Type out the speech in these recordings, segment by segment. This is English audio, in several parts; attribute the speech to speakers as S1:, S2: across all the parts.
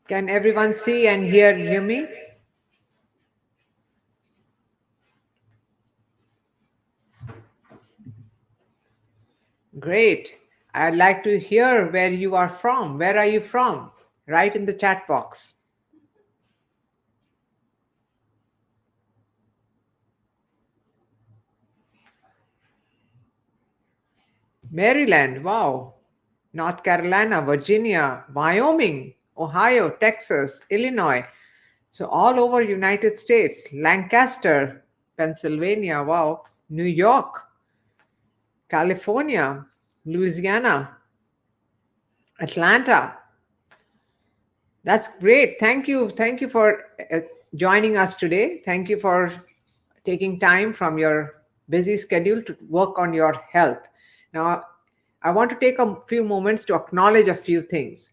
S1: Can everyone see and hear me? Great. I'd like to hear where you are from. Where are you from? Write in the chat box. Maryland, wow. North Carolina, Virginia, Wyoming, Ohio, Texas, Illinois. So all over United States. Lancaster, Pennsylvania, wow. New York, California, Louisiana, Atlanta. That's great. Thank you. Thank you for joining us today. Thank you for taking time from your busy schedule to work on your health. Now, I want to take a few moments to acknowledge a few things.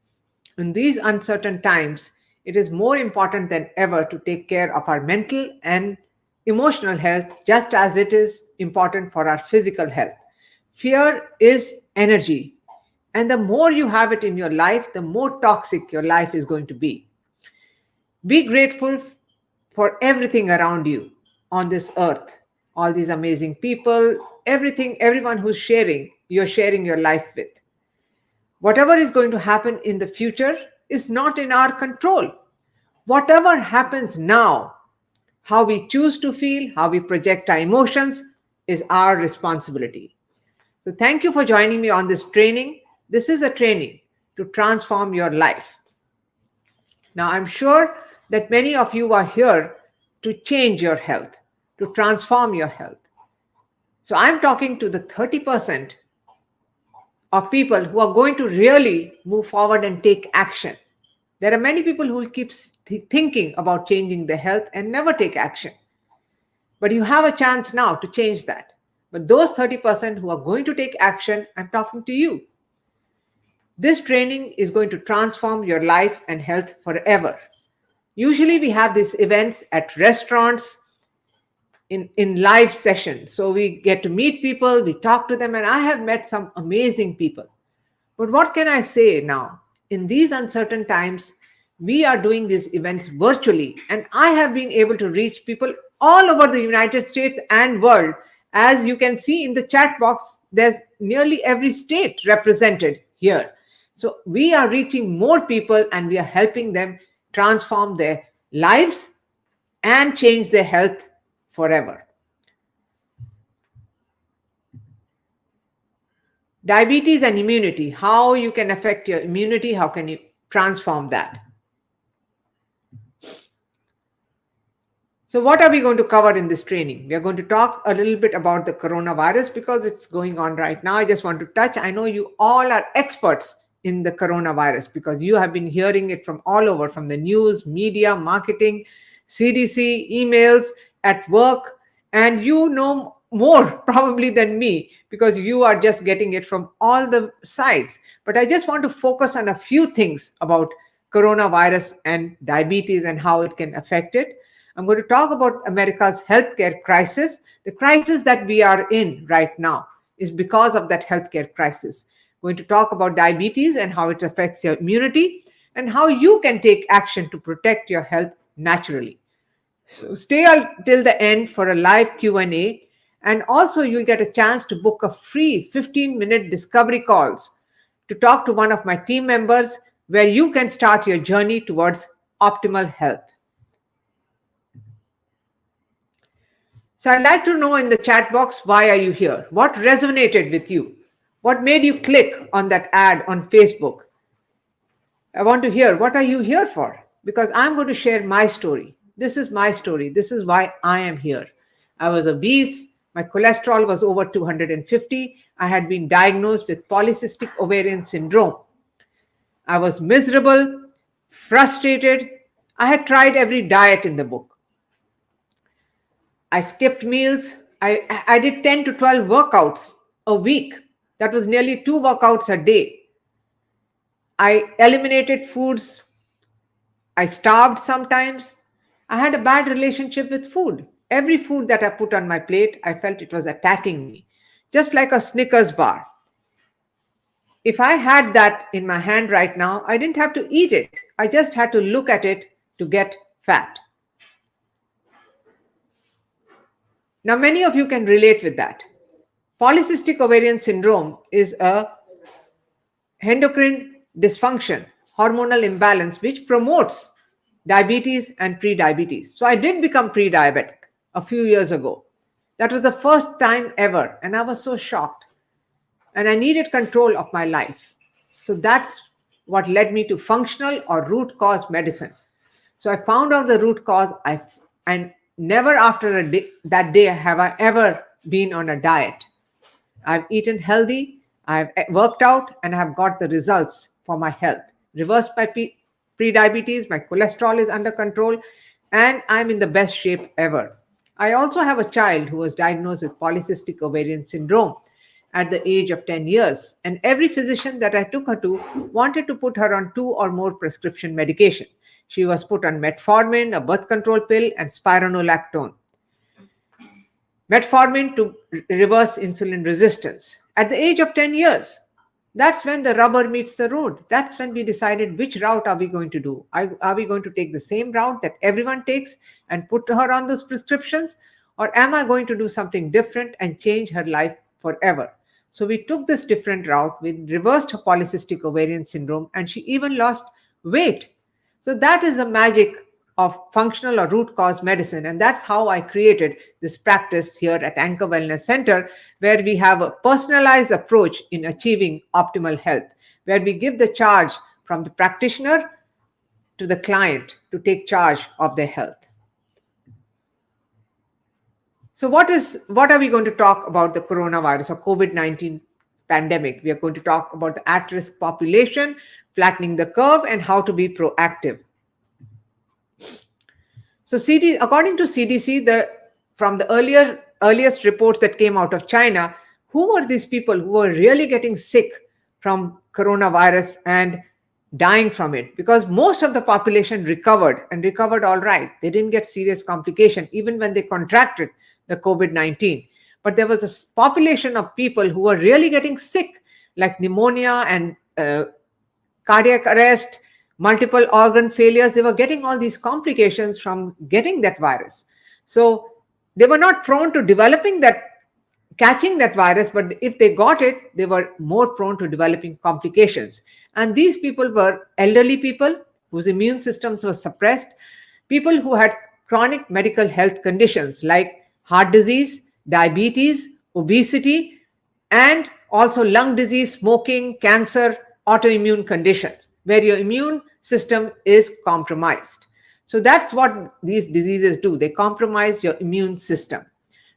S1: In these uncertain times, it is more important than ever to take care of our mental and emotional health, just as it is important for our physical health. Fear is energy, and the more you have it in your life, the more toxic your life is going to be. Be grateful for everything around you on this earth, all these amazing people, everything, everyone who's sharing, you're sharing your life with. Whatever is going to happen in the future is not in our control. Whatever happens now, how we choose to feel, how we project our emotions is our responsibility. So, thank you for joining me on this training. This is a training to transform your life. Now, I'm sure that many of you are here to change your health, to transform your health. So, I'm talking to the 30% of people who are going to really move forward and take action. There are many people who will keep thinking about changing their health and never take action. But you have a chance now to change that. But those 30% who are going to take action, I'm talking to you. This training is going to transform your life and health forever. Usually, we have these events at restaurants in live sessions. So we get to meet people, we talk to them, and I have met some amazing people. But what can I say now? In these uncertain times, we are doing these events virtually, and I have been able to reach people all over the United States and world. As you can see in the chat box, there's nearly every state represented here. So we are reaching more people and we are helping them transform their lives and change their health forever. Diabetes and immunity, how you can affect your immunity, how can you transform that? So, what are we going to cover in this training? We are going to talk a little bit about the coronavirus because it's going on right now. I just want to touch. I know you all are experts in the coronavirus because you have been hearing it from all over, from the news, media, marketing, CDC, emails, at work, and you know more probably than me because you are just getting it from all the sides. But I just want to focus on a few things about coronavirus and diabetes and how it can affect it. I'm going to talk about America's healthcare crisis. The crisis that we are in right now is because of that healthcare crisis. I'm going to talk about diabetes and how it affects your immunity and how you can take action to protect your health naturally. So stay till the end for a live Q&A, and also you'll get a chance to book a free 15-minute discovery calls to talk to one of my team members where you can start your journey towards optimal health. So I'd like to know in the chat box, why are you here? What resonated with you? What made you click on that ad on Facebook? I want to hear, what are you here for? Because I'm going to share my story. This is my story. This is why I am here. I was obese. My cholesterol was over 250. I had been diagnosed with polycystic ovarian syndrome. I was miserable, frustrated. I had tried every diet in the book. I skipped meals. I did 10 to 12 workouts a week. That was nearly 2 workouts a day. I eliminated foods. I starved sometimes. I had a bad relationship with food. Every food that I put on my plate, I felt it was attacking me, just like a Snickers bar. If I had that in my hand right now, I didn't have to eat it. I just had to look at it to get fat. Now, many of you can relate with that. Polycystic ovarian syndrome is a endocrine dysfunction, hormonal imbalance, which promotes diabetes and pre-diabetes. So I did become pre-diabetic a few years ago. That was the first time ever, and I was so shocked. And I needed control of my life. So that's what led me to functional or root cause medicine. So I found out the root cause. And never after that day have I ever been on a diet. I've eaten healthy, I've worked out, and I've got the results for my health. Reversed my pre-diabetes, my cholesterol is under control, and I'm in the best shape ever. I also have a child who was diagnosed with polycystic ovarian syndrome at the age of 10 years. And every physician that I took her to wanted to put her on 2 or more prescription medication. She was put on metformin, a birth control pill, and spironolactone. Metformin to reverse insulin resistance. At the age of 10 years, that's when the rubber meets the road. That's when we decided which route are we going to do. Are we going to take the same route that everyone takes and put her on those prescriptions? Or am I going to do something different and change her life forever? So we took this different route. We reversed her polycystic ovarian syndrome, and she even lost weight. So that is the magic of functional or root cause medicine. And that's how I created this practice here at Anchor Wellness Center, where we have a personalized approach in achieving optimal health, where we give the charge from the practitioner to the client to take charge of their health. So what are we going to talk about the coronavirus or COVID-19 pandemic? We are going to talk about the at-risk population, flattening the curve, and how to be proactive. So according to CDC, from the earliest reports that came out of China, who were these people who were really getting sick from coronavirus and dying from it? Because most of the population recovered all right. They didn't get serious complication even when they contracted the COVID-19. But there was a population of people who were really getting sick, like pneumonia and cardiac arrest, multiple organ failures. They were getting all these complications from getting that virus. So they were not prone to catching that virus, but if they got it, they were more prone to developing complications. And these people were elderly people whose immune systems were suppressed, people who had chronic medical health conditions like heart disease, diabetes, obesity, and also lung disease, smoking, cancer, autoimmune conditions, where your immune system is compromised. So that's what these diseases do. They compromise your immune system.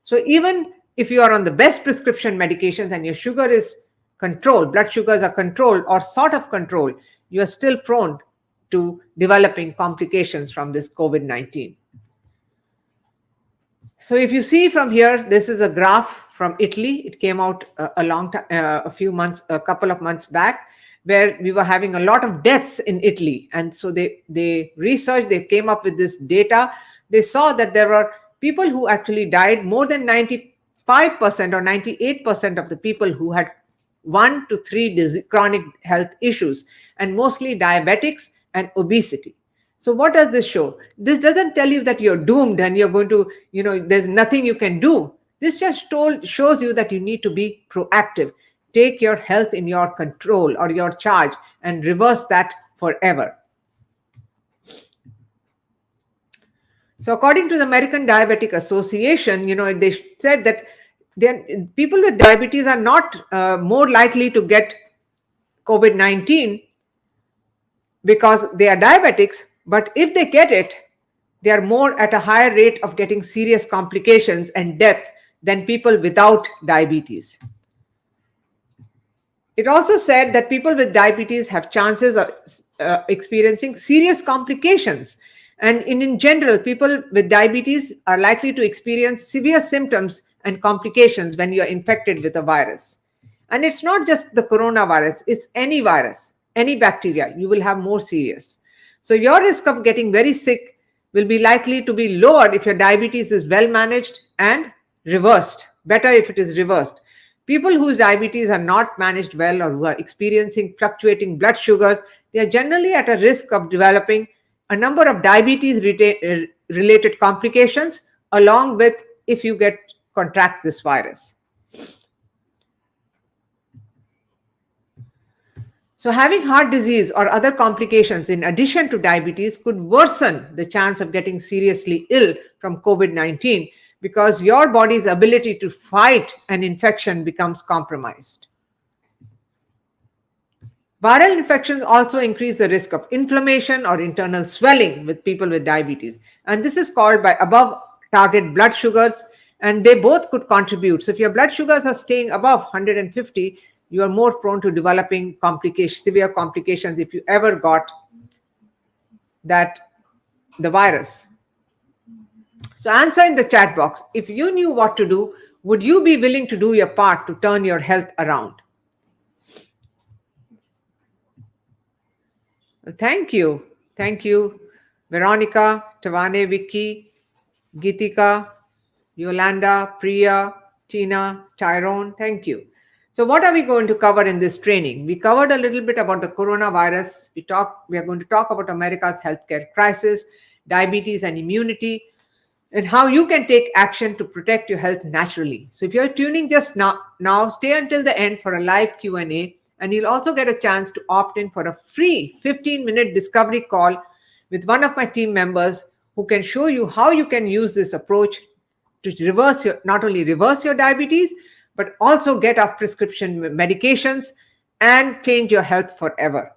S1: So even if you are on the best prescription medications and your sugar is controlled, blood sugars are controlled or sort of controlled, you are still prone to developing complications from this COVID-19. So if you see from here, this is a graph from Italy. It came out a couple of months back, where we were having a lot of deaths in Italy. And so they came up with this data. They saw that there were people who actually died, more than 95% or 98% of the people who had 1 to 3 chronic health issues, and mostly diabetics and obesity. So what does this show? This doesn't tell you that you're doomed and you're going to, there's nothing you can do. This just shows you that you need to be proactive. Take your health in your control or your charge and reverse that forever. So according to the American Diabetic Association, they said that people with diabetes are not more likely to get COVID-19 because they are diabetics, but if they get it, they are more at a higher rate of getting serious complications and death than people without diabetes. It also said that people with diabetes have chances of experiencing serious complications. And in general, people with diabetes are likely to experience severe symptoms and complications when you are infected with a virus. And it's not just the coronavirus, it's any virus, any bacteria, you will have more serious. So your risk of getting very sick will be likely to be lower if your diabetes is well managed and reversed, better if it is reversed. People whose diabetes are not managed well or who are experiencing fluctuating blood sugars, they are generally at a risk of developing a number of diabetes related complications, along with if you get contract this virus. So, having heart disease or other complications in addition to diabetes could worsen the chance of getting seriously ill from COVID 19 because your body's ability to fight an infection becomes compromised. Viral infections also increase the risk of inflammation or internal swelling with people with diabetes. And this is called by above target blood sugars, and they both could contribute. So, if your blood sugars are staying above 150, you are more prone to developing complications, severe complications if you ever got the virus. So, answer in the chat box. If you knew what to do, would you be willing to do your part to turn your health around? Thank you. Thank you, Veronica, Tavane, Vicky, Gitika, Yolanda, Priya, Tina, Tyrone. Thank you. So what are we going to cover in this training? We covered a little bit about the coronavirus. We are going to talk about America's healthcare crisis, diabetes and immunity, and how you can take action to protect your health naturally. So if you're tuning just now, stay until the end for a live Q&A, and you'll also get a chance to opt in for a free 15-minute discovery call with one of my team members who can show you how you can use this approach to not only reverse your diabetes, but also get off prescription medications and change your health forever.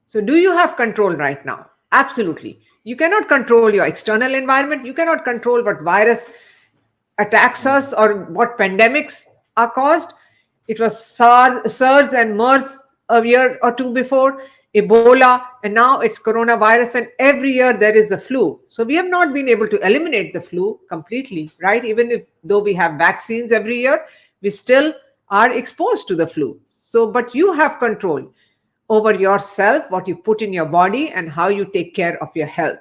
S1: So do you have control right now? Absolutely. You cannot control your external environment. You cannot control what virus attacks us or what pandemics are caused. It was SARS and MERS a year or two before, Ebola, and now it's coronavirus, and every year there is the flu. So we have not been able to eliminate the flu completely, right? Even though we have vaccines every year, we still are exposed to the flu. So, but you have control over yourself, what you put in your body, and how you take care of your health.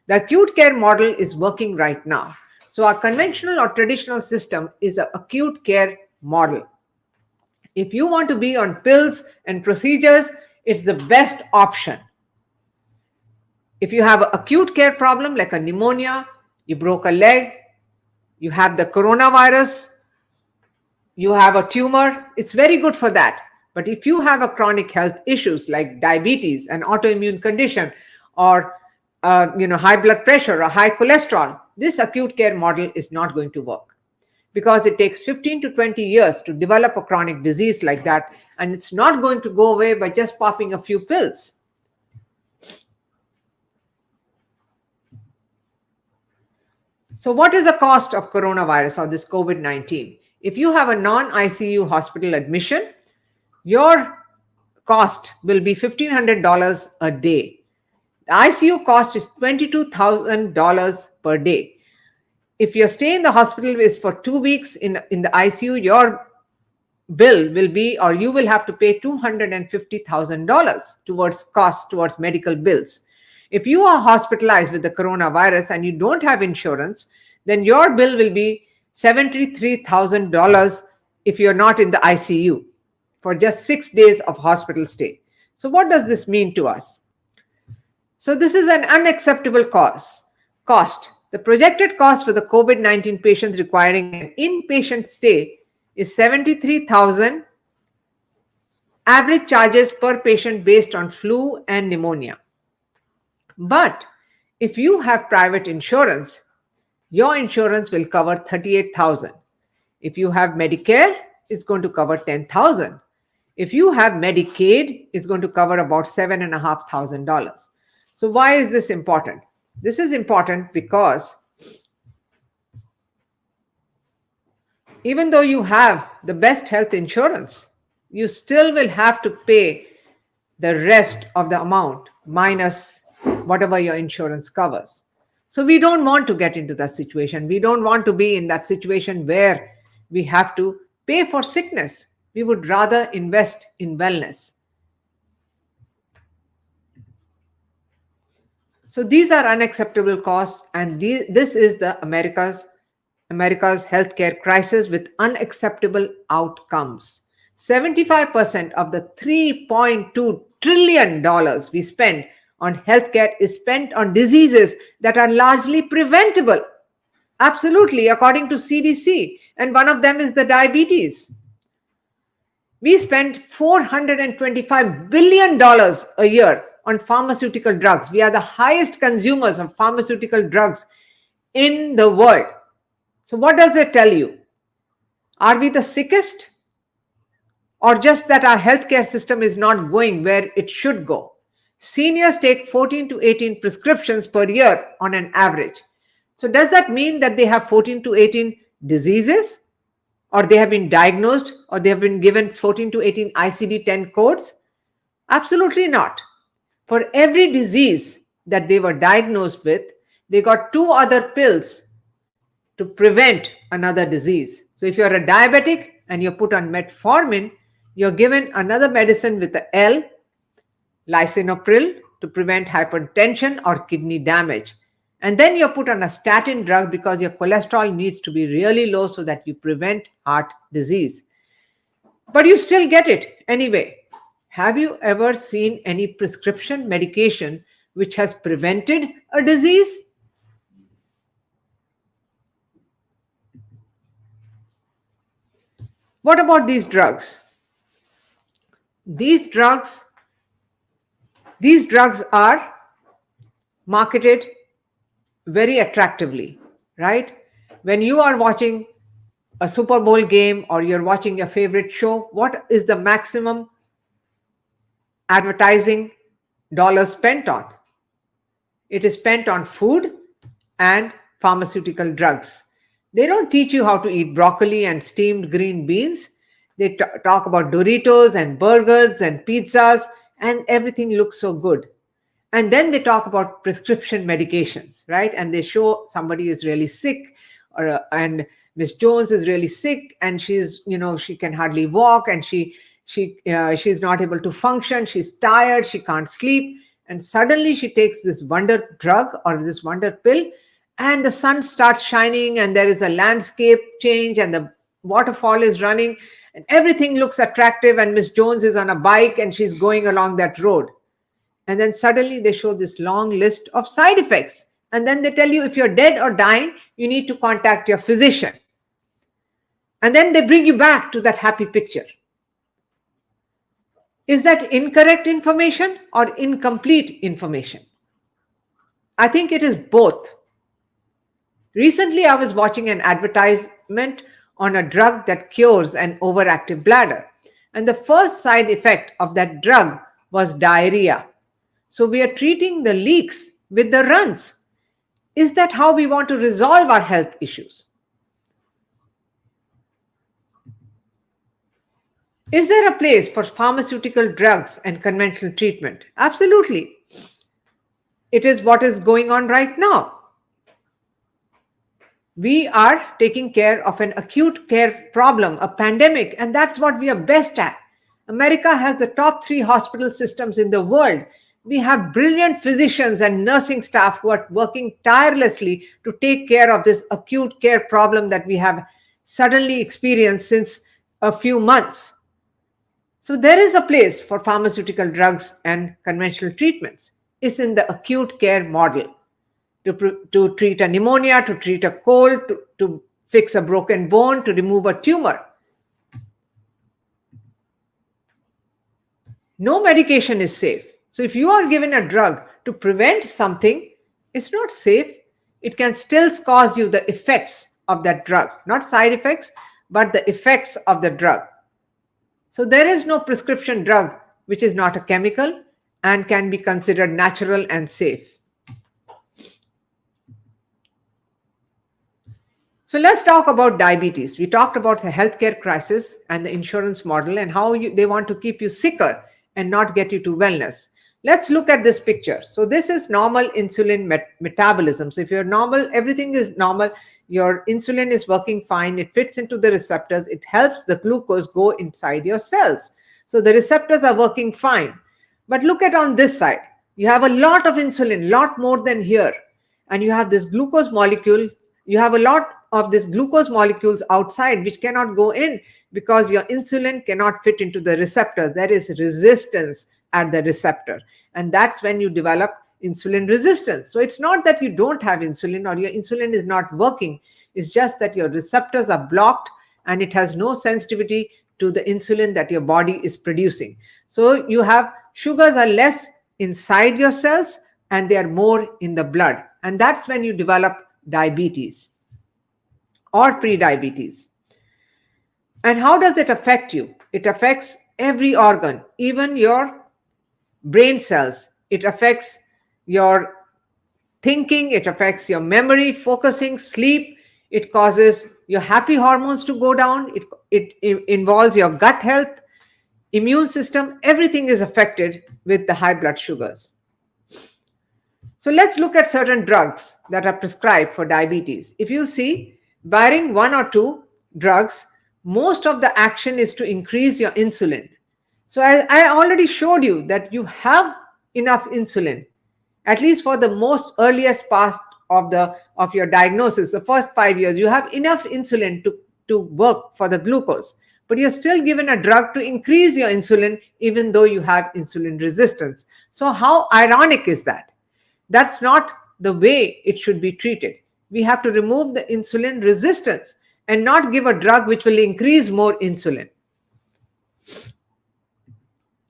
S1: The acute care model is working right now. So our conventional or traditional system is an acute care model. If you want to be on pills and procedures, it's the best option. If you have an acute care problem like a pneumonia, you broke a leg, you have the coronavirus, you have a tumor, it's very good for that. But if you have a chronic health issues like diabetes, an autoimmune condition, or high blood pressure or high cholesterol, this acute care model is not going to work, because it takes 15 to 20 years to develop a chronic disease like that, and it's not going to go away by just popping a few pills. So what is the cost of coronavirus or this COVID-19? If you have a non-ICU hospital admission, your cost will be $1,500 a day. The ICU cost is $22,000 per day. If your stay in the hospital is for 2 weeks in the ICU, your bill will be, or you will have to pay $250,000 towards medical bills. If you are hospitalized with the coronavirus and you don't have insurance, then your bill will be $73,000 if you're not in the ICU for just 6 days of hospital stay. So what does this mean to us? So this is an unacceptable cost. The projected cost for the COVID-19 patients requiring an inpatient stay is $73,000. Average charges per patient based on flu and pneumonia. But if you have private insurance, your insurance will cover $38,000. If you have Medicare, it's going to cover $10,000. If you have Medicaid, it's going to cover about $7,500. So why is this important? This is important because even though you have the best health insurance, you still will have to pay the rest of the amount minus whatever your insurance covers. So we don't want to get into that situation. We don't want to be in that situation where we have to pay for sickness. We would rather invest in wellness. So these are unacceptable costs, and this is the America's America's healthcare crisis with unacceptable outcomes. 75% of the $3.2 trillion we spend on healthcare is spent on diseases that are largely preventable. Absolutely, according to CDC. And one of them is the diabetes. We spend $425 billion a year on pharmaceutical drugs. We are the highest consumers of pharmaceutical drugs in the world. So what does it tell you? Are we the sickest? Or just that our healthcare system is not going where it should go? Seniors take 14 to 18 prescriptions per year on an average. So does that mean that they have 14 to 18 diseases? Or they have been diagnosed, or they have been given 14 to 18 ICD-10 codes? Absolutely not. For every disease that they were diagnosed with, they got 2 other pills to prevent another disease. So if you're a diabetic and you're put on metformin, you're given another medicine with the L, lisinopril, to prevent hypertension or kidney damage. And then you're put on a statin drug because your cholesterol needs to be really low so that you prevent heart disease. But you still get it anyway. Have you ever seen any prescription medication which has prevented a disease? What about these drugs? These drugs are marketed very attractively, right? When you are watching a Super Bowl game or you're watching your favorite show, what is the maximum advertising dollars spent on? It is spent on food and pharmaceutical drugs. They don't teach you how to eat broccoli and steamed green beans. They talk about Doritos and burgers and pizzas, and everything looks so good. And then they talk about prescription medications, right? And they show somebody is really sick, and Miss Jones is really sick, and she's, she can hardly walk, and she's not able to function. She's tired. She can't sleep. And suddenly she takes this wonder drug or this wonder pill, and the sun starts shining, and there is a landscape change, and the waterfall is running, and everything looks attractive. And Miss Jones is on a bike, and she's going along that road. And then suddenly they show this long list of side effects. And then they tell you if you're dead or dying, you need to contact your physician. And then they bring you back to that happy picture. Is that incorrect information or incomplete information? I think it is both. Recently, I was watching an advertisement on a drug that cures an overactive bladder. And the first side effect of that drug was diarrhea. So we are treating the leaks with the runs. Is that how we want to resolve our health issues? Is there a place for pharmaceutical drugs and conventional treatment? Absolutely. It is what is going on right now. We are taking care of an acute care problem, a pandemic, and that's what we are best at. America has the top 3 hospital systems in the world. We have brilliant physicians and nursing staff who are working tirelessly to take care of this acute care problem that we have suddenly experienced since a few months. So there is a place for pharmaceutical drugs and conventional treatments. It's in the acute care model. To treat a pneumonia, to treat a cold, to fix a broken bone, to remove a tumor. No medication is safe. So if you are given a drug to prevent something, it's not safe. It can still cause you the effects of that drug, not side effects, but the effects of the drug. So there is no prescription drug which is not a chemical and can be considered natural and safe. So let's talk about diabetes. We talked about the healthcare crisis and the insurance model and how they want to keep you sicker and not get you to wellness. Let's look at this picture. So this is normal insulin metabolism. So if you're normal, everything is normal. Your insulin is working fine. It fits into the receptors. It helps the glucose go inside your cells. So the receptors are working fine. But look at on this side. You have a lot of insulin, lot more than here. And you have this glucose molecule. You have a lot of this glucose molecules outside which cannot go in because your insulin cannot fit into the receptor. There is resistance at the receptor, and that's when you develop insulin resistance. So it's not that you don't have insulin or your insulin is not working. It's just that your receptors are blocked and it has no sensitivity to the insulin that your body is producing. So you have sugars are less inside your cells and they are more in the blood. And that's when you develop diabetes or pre-diabetes. And how does it affect you? It affects every organ, even your brain cells. It affects your thinking, it affects your memory, focusing, sleep. It causes your happy hormones to go down. It involves your gut health, immune system. Everything is affected with the high blood sugars. So let's look at certain drugs that are prescribed for diabetes. If you see, barring one or two drugs, most of the action is to increase your insulin. So I already showed you that you have enough insulin, at least for the most earliest part of your diagnosis, the first 5 years, you have enough insulin to work for the glucose. But you're still given a drug to increase your insulin, even though you have insulin resistance. So how ironic is that? That's not the way it should be treated. We have to remove the insulin resistance and not give a drug which will increase more insulin.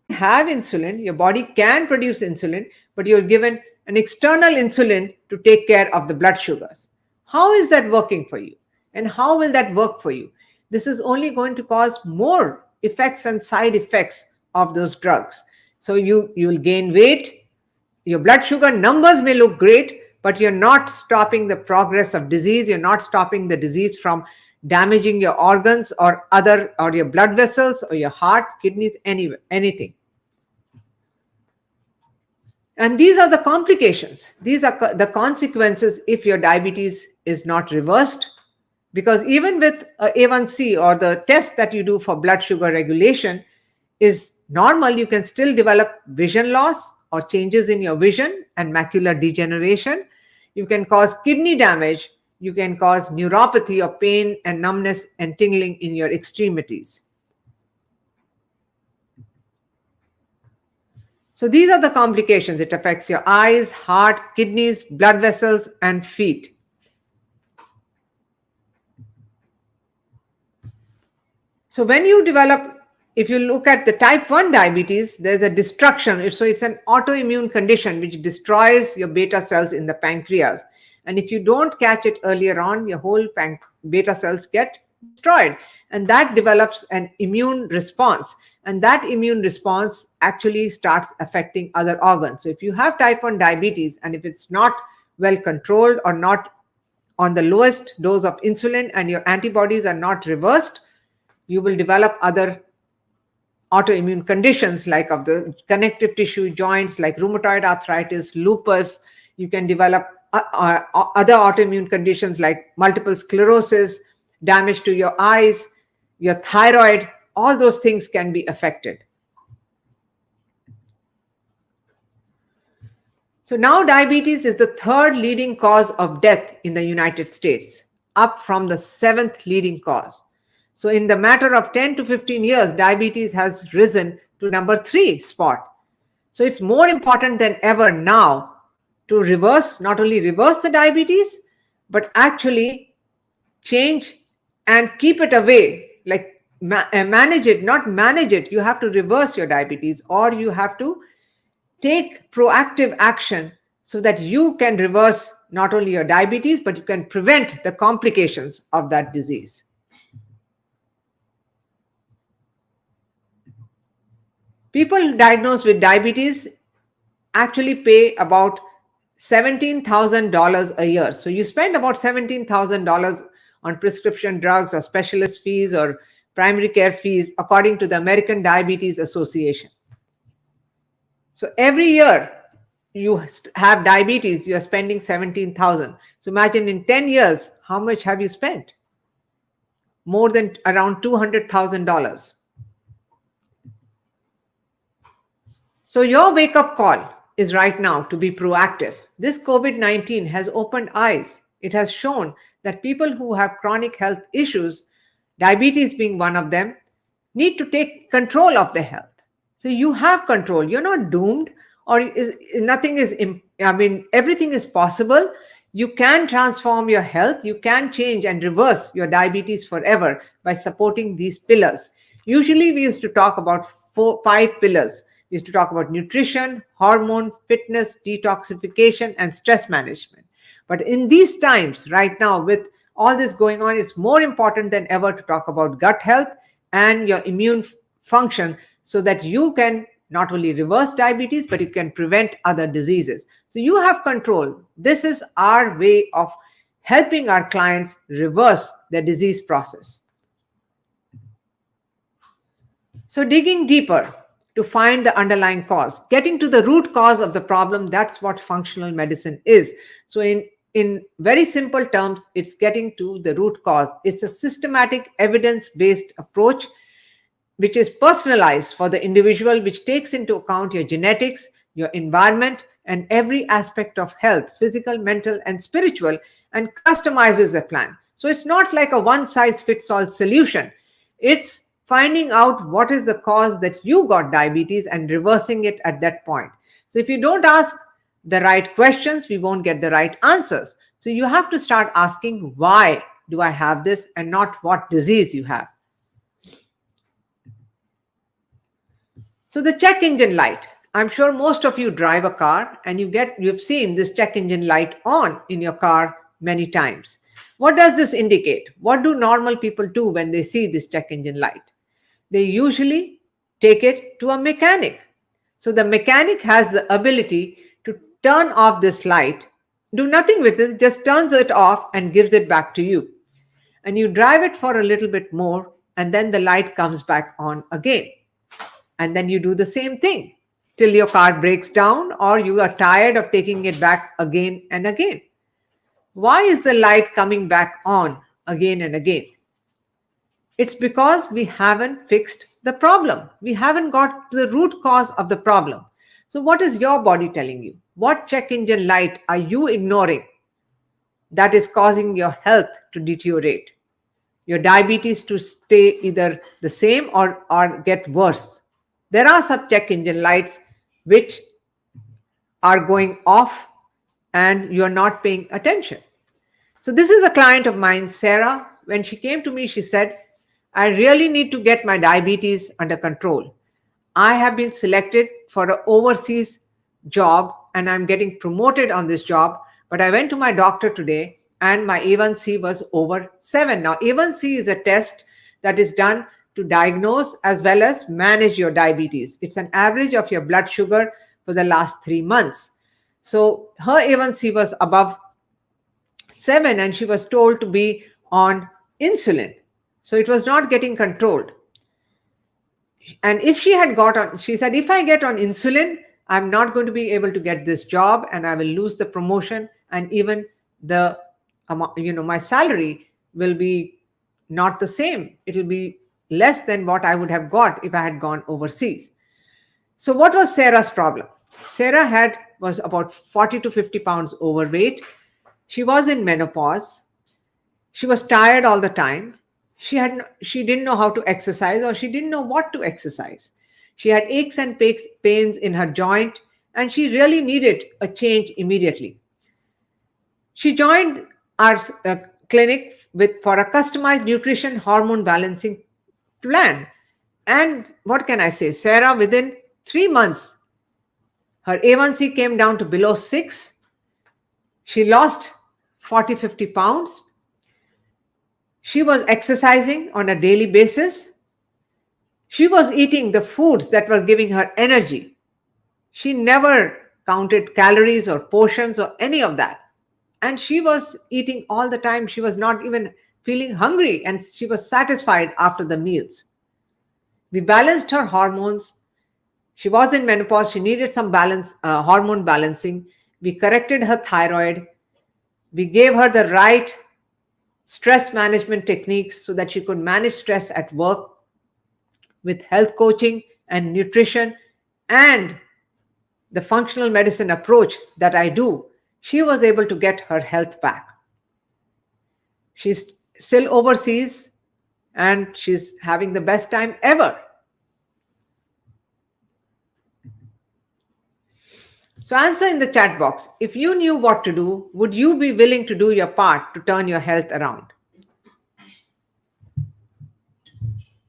S1: Have insulin, your body can produce insulin, but you're given an external insulin to take care of the blood sugars. How is that working for you? And how will that work for you? This is only going to cause more effects and side effects of those drugs. So you will gain weight, your blood sugar numbers may look great, but you're not stopping the progress of disease. You're not stopping the disease from damaging your organs or your blood vessels or your heart, kidneys, anything. And these are the complications. These are the consequences if your diabetes is not reversed. Because even with A1C or the test that you do for blood sugar regulation is normal, you can still develop vision loss or changes in your vision and macular degeneration. You can cause kidney damage. You can cause neuropathy or pain and numbness and tingling in your extremities. So these are the complications. It affects your eyes, heart, kidneys, blood vessels, and feet. So when you develop, if you look at the type 1 diabetes, there's a destruction. So it's an autoimmune condition which destroys your beta cells in the pancreas. And if you don't catch it earlier on, your whole beta cells get destroyed. And that develops an immune response. And that immune response actually starts affecting other organs. So if you have type 1 diabetes, and if it's not well controlled or not on the lowest dose of insulin and your antibodies are not reversed, you will develop other autoimmune conditions like of the connective tissue joints, like rheumatoid arthritis, lupus. You can develop other autoimmune conditions like multiple sclerosis, damage to your eyes, your thyroid. All those things can be affected. So now diabetes is the third leading cause of death in the United States, up from the 7th leading cause. So in the matter of 10 to 15 years, diabetes has risen to number 3 spot. So it's more important than ever now to not only reverse the diabetes, but actually change and keep it away, like manage it, not manage it. You have to reverse your diabetes, or you have to take proactive action so that you can reverse not only your diabetes, but you can prevent the complications of that disease. People diagnosed with diabetes actually pay about $17,000 a year. So you spend about $17,000 on prescription drugs or specialist fees or primary care fees, according to the American Diabetes Association. So every year you have diabetes, you are spending $17,000. So imagine in 10 years, how much have you spent? More than around $200,000. So your wake-up call is right now to be proactive. This COVID-19 has opened eyes It has shown that people who have chronic health issues, diabetes being one of them, need to take control of their health. So you have control. You're not doomed, or nothing is, I mean, everything is possible. You can transform your health. You can change and reverse your diabetes forever by supporting these pillars. Usually, we used to talk about five pillars. We used to talk about nutrition, hormone, fitness, detoxification, and stress management. But in these times, right now, with all this going on, it's more important than ever to talk about gut health and your immune function, so that you can not only reverse diabetes, but you can prevent other diseases. So you have control. This is our way of helping our clients reverse their disease process. So digging deeper to find the underlying cause, getting to the root cause of the problem, that's what functional medicine is. So in very simple terms, it's getting to the root cause. It's a systematic, evidence-based approach which is personalized for the individual, which takes into account your genetics, your environment, and every aspect of health, physical, mental, and spiritual, and customizes a plan. So it's not like a one-size-fits-all solution. It's finding out what is the cause that you got diabetes and reversing it at that point. So if you don't ask the right questions, we won't get the right answers. So you have to start asking, why do I have this, and not what disease you have. So the check engine light. I'm sure most of you drive a car and you've seen this check engine light on in your car many times. What does this indicate? What do normal people do when they see this check engine light? They usually take it to a mechanic. So the mechanic has the ability to turn off this light, do nothing with it, just turns it off and gives it back to you. And you drive it for a little bit more, and then the light comes back on again. And then you do the same thing till your car breaks down or you are tired of taking it back again and again. Why is the light coming back on again and again? It's because we haven't fixed the problem. We haven't got to the root cause of the problem. So what is your body telling you? What check engine light are you ignoring that is causing your health to deteriorate, your diabetes to stay either the same or get worse? There are some check engine lights which are going off and you're not paying attention. So this is a client of mine, Sarah. When she came to me, she said, I really need to get my diabetes under control. I have been selected for an overseas job and I'm getting promoted on this job. But I went to my doctor today and my A1C was over 7. Now, A1C is a test that is done to diagnose as well as manage your diabetes. It's an average of your blood sugar for the last 3 months. So her A1C was above 7 and she was told to be on insulin. So it was not getting controlled. And if she had got on, she said, if I get on insulin, I'm not going to be able to get this job and I will lose the promotion, and even the, my salary will be not the same. It will be less than what I would have got if I had gone overseas. So what was Sarah's problem? Sarah was about 40 to 50 pounds overweight. She was in menopause. She was tired all the time. She didn't know how to exercise, or she didn't know what to exercise. She had aches and pains in her joint, and she really needed a change immediately. She joined our clinic for a customized nutrition hormone balancing plan. And what can I say? Sarah, within 3 months, her A1C came down to below 6. She lost 40, 50 pounds. She was exercising on a daily basis. She was eating the foods that were giving her energy. She never counted calories or portions or any of that. And she was eating all the time. She was not even feeling hungry, and she was satisfied after the meals. We balanced her hormones. She was in menopause. She needed some hormone balancing. We corrected her thyroid. We gave her the right stress management techniques so that she could manage stress at work with health coaching and nutrition and the functional medicine approach that I do. She was able to get her health back. She's still overseas and she's having the best time ever. So answer in the chat box. If you knew what to do, would you be willing to do your part to turn your health around?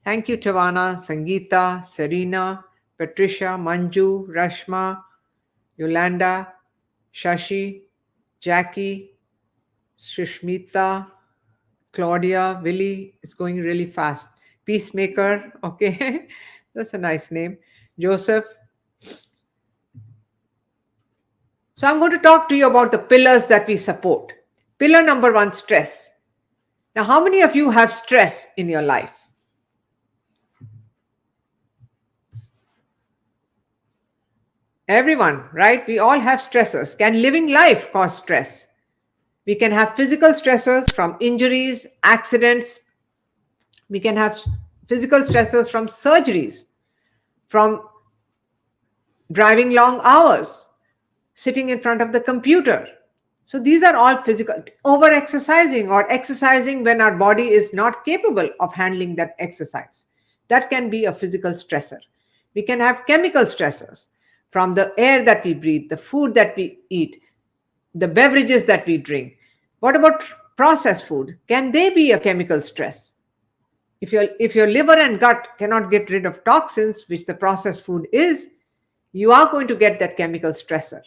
S1: Thank you, Tawana, Sangeeta, Serena, Patricia, Manju, Rashma, Yolanda, Shashi, Jackie, Shushmita, Claudia, Willie. It's going really fast. Peacemaker, okay. That's a nice name. Joseph. So I'm going to talk to you about the pillars that we support. Pillar number 1, stress. Now, how many of you have stress in your life? Everyone, right? We all have stressors. Can living life cause stress? We can have physical stressors from injuries, accidents. We can have physical stressors from surgeries, from driving long hours, sitting in front of the computer. So these are all physical. Over exercising or exercising when our body is not capable of handling that exercise. That can be a physical stressor. We can have chemical stressors from the air that we breathe, the food that we eat, the beverages that we drink. What about processed food? Can they be a chemical stress? If your liver and gut cannot get rid of toxins, which the processed food is, you are going to get that chemical stressor.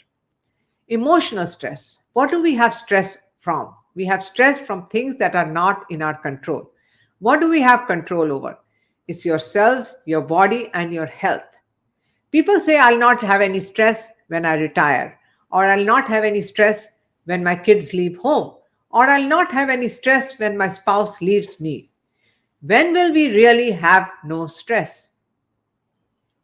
S1: Emotional stress. What do we have stress from? We have stress from things that are not in our control. What do we have control over? It's yourself, your body, and your health. People say, I'll not have any stress when I retire, or I'll not have any stress when my kids leave home, or I'll not have any stress when my spouse leaves me. When will we really have no stress?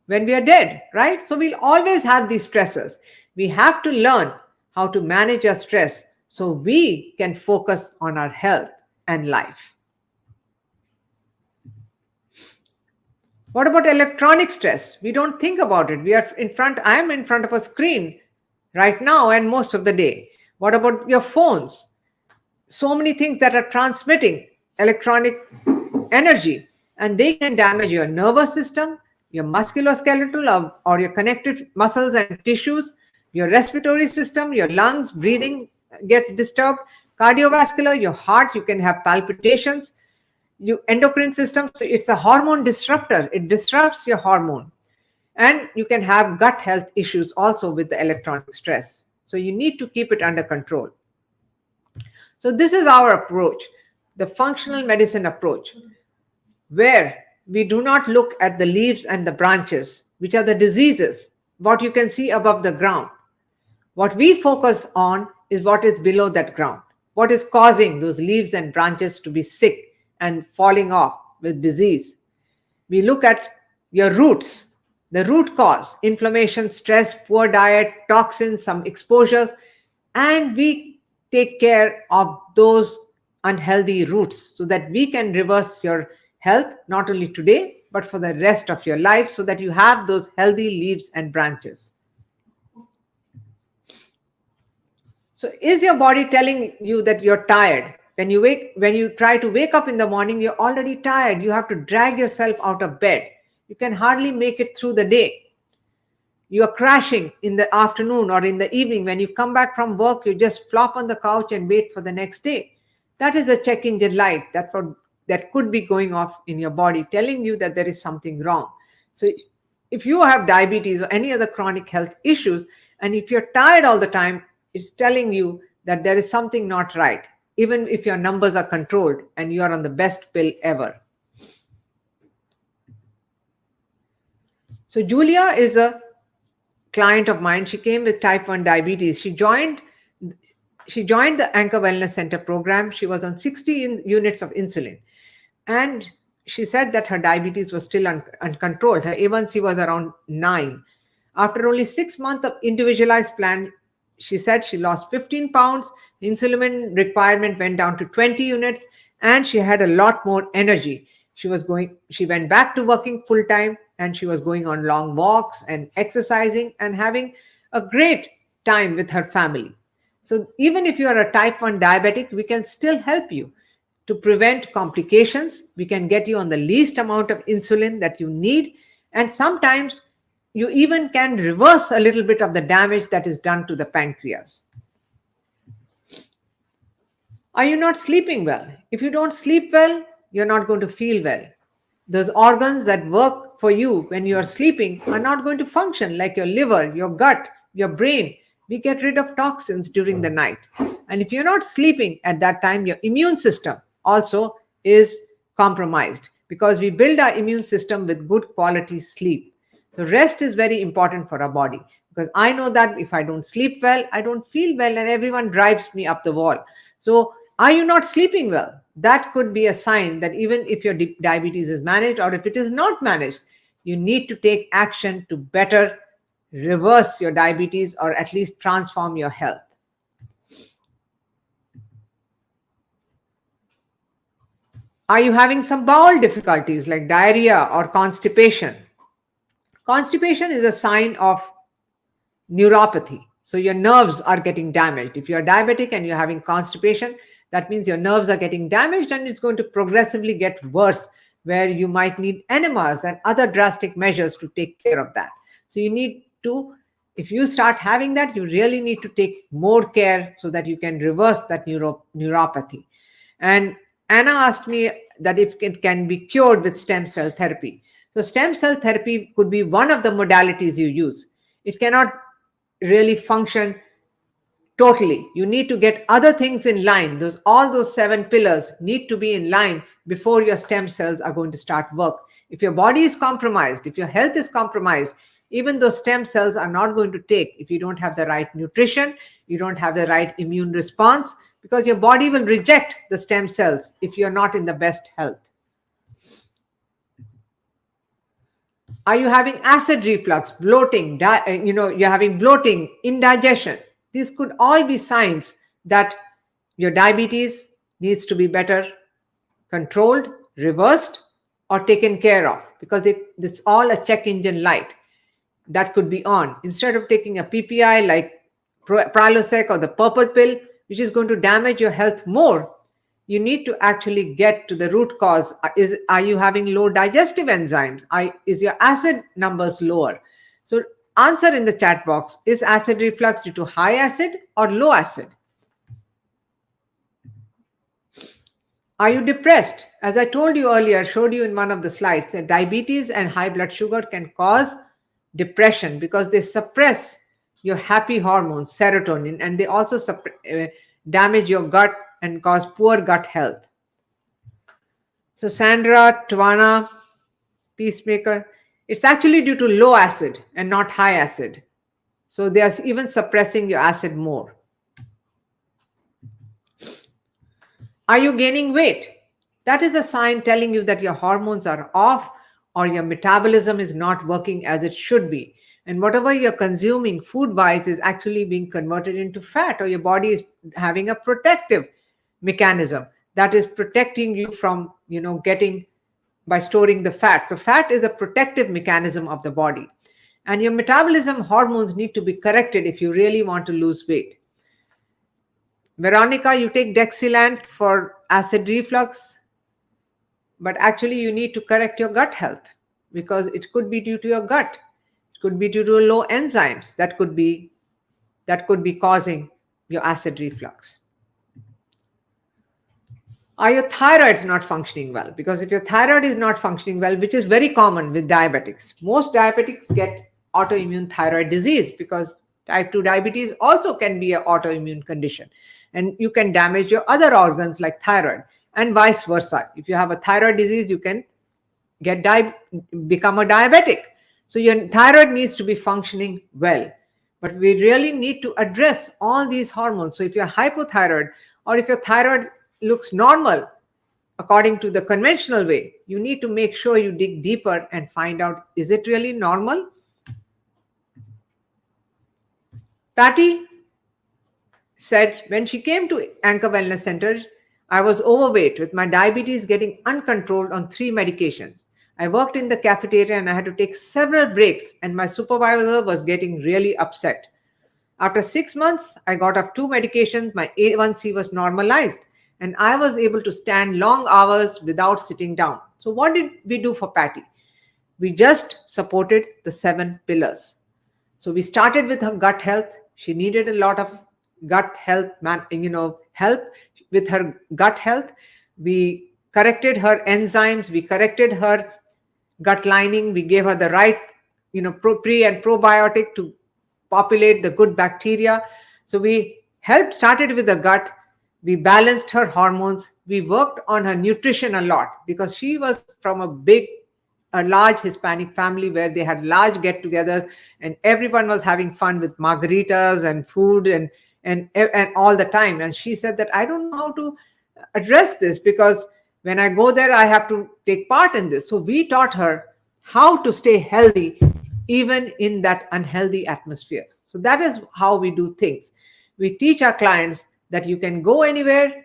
S1: When we are dead, right? So we'll always have these stressors. We have to learn how to manage our stress so we can focus on our health and life. What about electronic stress? We don't think about it. I am in front of a screen right now and most of the day. What about your phones? So many things that are transmitting electronic energy, and they can damage your nervous system, your musculoskeletal or your connective muscles and tissues, your respiratory system, your lungs, breathing gets disturbed, cardiovascular, your heart, you can have palpitations, your endocrine system. So it's a hormone disruptor. It disrupts your hormone. And you can have gut health issues also with the electronic stress. So you need to keep it under control. So this is our approach, the functional medicine approach, where we do not look at the leaves and the branches, which are the diseases, what you can see above the ground. What we focus on is what is below that ground, what is causing those leaves and branches to be sick and falling off with disease. We look at your roots, the root cause, inflammation, stress, poor diet, toxins, some exposures, and we take care of those unhealthy roots so that we can reverse your health, not only today, but for the rest of your life, so that you have those healthy leaves and branches. So is your body telling you that you're tired? When you try to wake up in the morning, you're already tired. You have to drag yourself out of bed. You can hardly make it through the day. You are crashing in the afternoon or in the evening. When you come back from work, you just flop on the couch and wait for the next day. That is a check engine light that could be going off in your body, telling you that there is something wrong. So if you have diabetes or any other chronic health issues, and if you're tired all the time, it's telling you that there is something not right, even if your numbers are controlled and you are on the best pill ever. So Julia is a client of mine. She came with type 1 diabetes. She joined the Anchor Wellness Center program. She was on 60 units of insulin. And she said that her diabetes was still uncontrolled. Her A1C was around 9. After only 6 months of individualized plan, she said she lost 15 pounds. Insulin requirement went down to 20 units, and she had a lot more energy. She went back to working full time, and she was going on long walks and exercising and having a great time with her family. So even if you are a type 1 diabetic, we can still help you. to prevent complications. We can get you on the least amount of insulin that you need. And sometimes you even can reverse a little bit of the damage that is done to the pancreas. Are you not sleeping well? If you don't sleep well, you're not going to feel well. Those organs that work for you when you are sleeping are not going to function, like your liver, your gut, your brain. We get rid of toxins during the night. And if you're not sleeping at that time, your immune system also is compromised, because we build our immune system with good quality sleep. So rest is very important for our body, because I know that if I don't sleep well, I don't feel well, and everyone drives me up the wall. So are you not sleeping well? That could be a sign that even if your diabetes is managed, or if it is not managed, you need to take action to better reverse your diabetes, or at least transform your health. Are you having some bowel difficulties like diarrhea or constipation? Constipation is a sign of neuropathy. So your nerves are getting damaged. If you're diabetic and you're having constipation, that means your nerves are getting damaged, and it's going to progressively get worse, where you might need enemas and other drastic measures to take care of that. So you need to, if you start having that, you really need to take more care so that you can reverse that neuropathy. And Anna asked me that if it can be cured with stem cell therapy. So stem cell therapy could be one of the modalities you use. It cannot really function totally. You need to get other things in line. All those 7 pillars need to be in line before your stem cells are going to start work. If your body is compromised, if your health is compromised, even those stem cells are not going to take if you don't have the right nutrition, you don't have the right immune response, because your body will reject the stem cells if you're not in the best health. Are you having acid reflux, bloating, you're having bloating, indigestion? These could all be signs that your diabetes needs to be better controlled, reversed, or taken care of, because it's all a check engine light that could be on. Instead of taking a PPI like Prilosec or the purple pill, which is going to damage your health more, you need to actually get to the root cause. Are you having low digestive enzymes? Is your acid numbers lower? So answer in the chat box, is acid reflux due to high acid or low acid? Are you depressed? As I told you earlier, showed you in one of the slides, that diabetes and high blood sugar can cause depression, because they suppress your happy hormones, serotonin, and they also damage your gut and cause poor gut health. So Sandra, Twana, Peacemaker, it's actually due to low acid and not high acid. So they are even suppressing your acid more. Are you gaining weight? That is a sign telling you that your hormones are off, or your metabolism is not working as it should be. And whatever you're consuming food-wise is actually being converted into fat, or your body is having a protective mechanism that is protecting you from, getting by storing the fat. So fat is a protective mechanism of the body. And your metabolism hormones need to be corrected if you really want to lose weight. Veronica, you take Dexilant for acid reflux, but actually you need to correct your gut health, because it could be due to your gut. It could be due to low enzymes that could be causing your acid reflux. Are your thyroids not functioning well? Because if your thyroid is not functioning well, which is very common with diabetics, most diabetics get autoimmune thyroid disease, because type 2 diabetes also can be an autoimmune condition. And you can damage your other organs like thyroid, and vice versa. If you have a thyroid disease, you can become a diabetic. So your thyroid needs to be functioning well. But we really need to address all these hormones. So if you're hypothyroid, or if your thyroid looks normal according to the conventional way, you need to make sure you dig deeper and find out, is it really normal? Patty said, when she came to Anchor Wellness Center, I was overweight with my diabetes getting uncontrolled on 3 medications. I worked in the cafeteria and I had to take several breaks, and my supervisor was getting really upset. After 6 months, I got off 2 medications. My A1C was normalized, and I was able to stand long hours without sitting down. So, what did we do for Patty? We just supported the 7 pillars. So we started with her gut health. She needed a lot of gut health, help with her gut health. We corrected her enzymes. We corrected her gut lining. We gave her the right, pre and probiotic to populate the good bacteria. So we started with the gut. We balanced her hormones. We worked on her nutrition a lot because she was from a large Hispanic family where they had large get-togethers, and everyone was having fun with margaritas and food and all the time. And she said that I don't know how to address this because when I go there, I have to take part in this. So we taught her how to stay healthy even in that unhealthy atmosphere. So that is how we do things. We teach our clients that you can go anywhere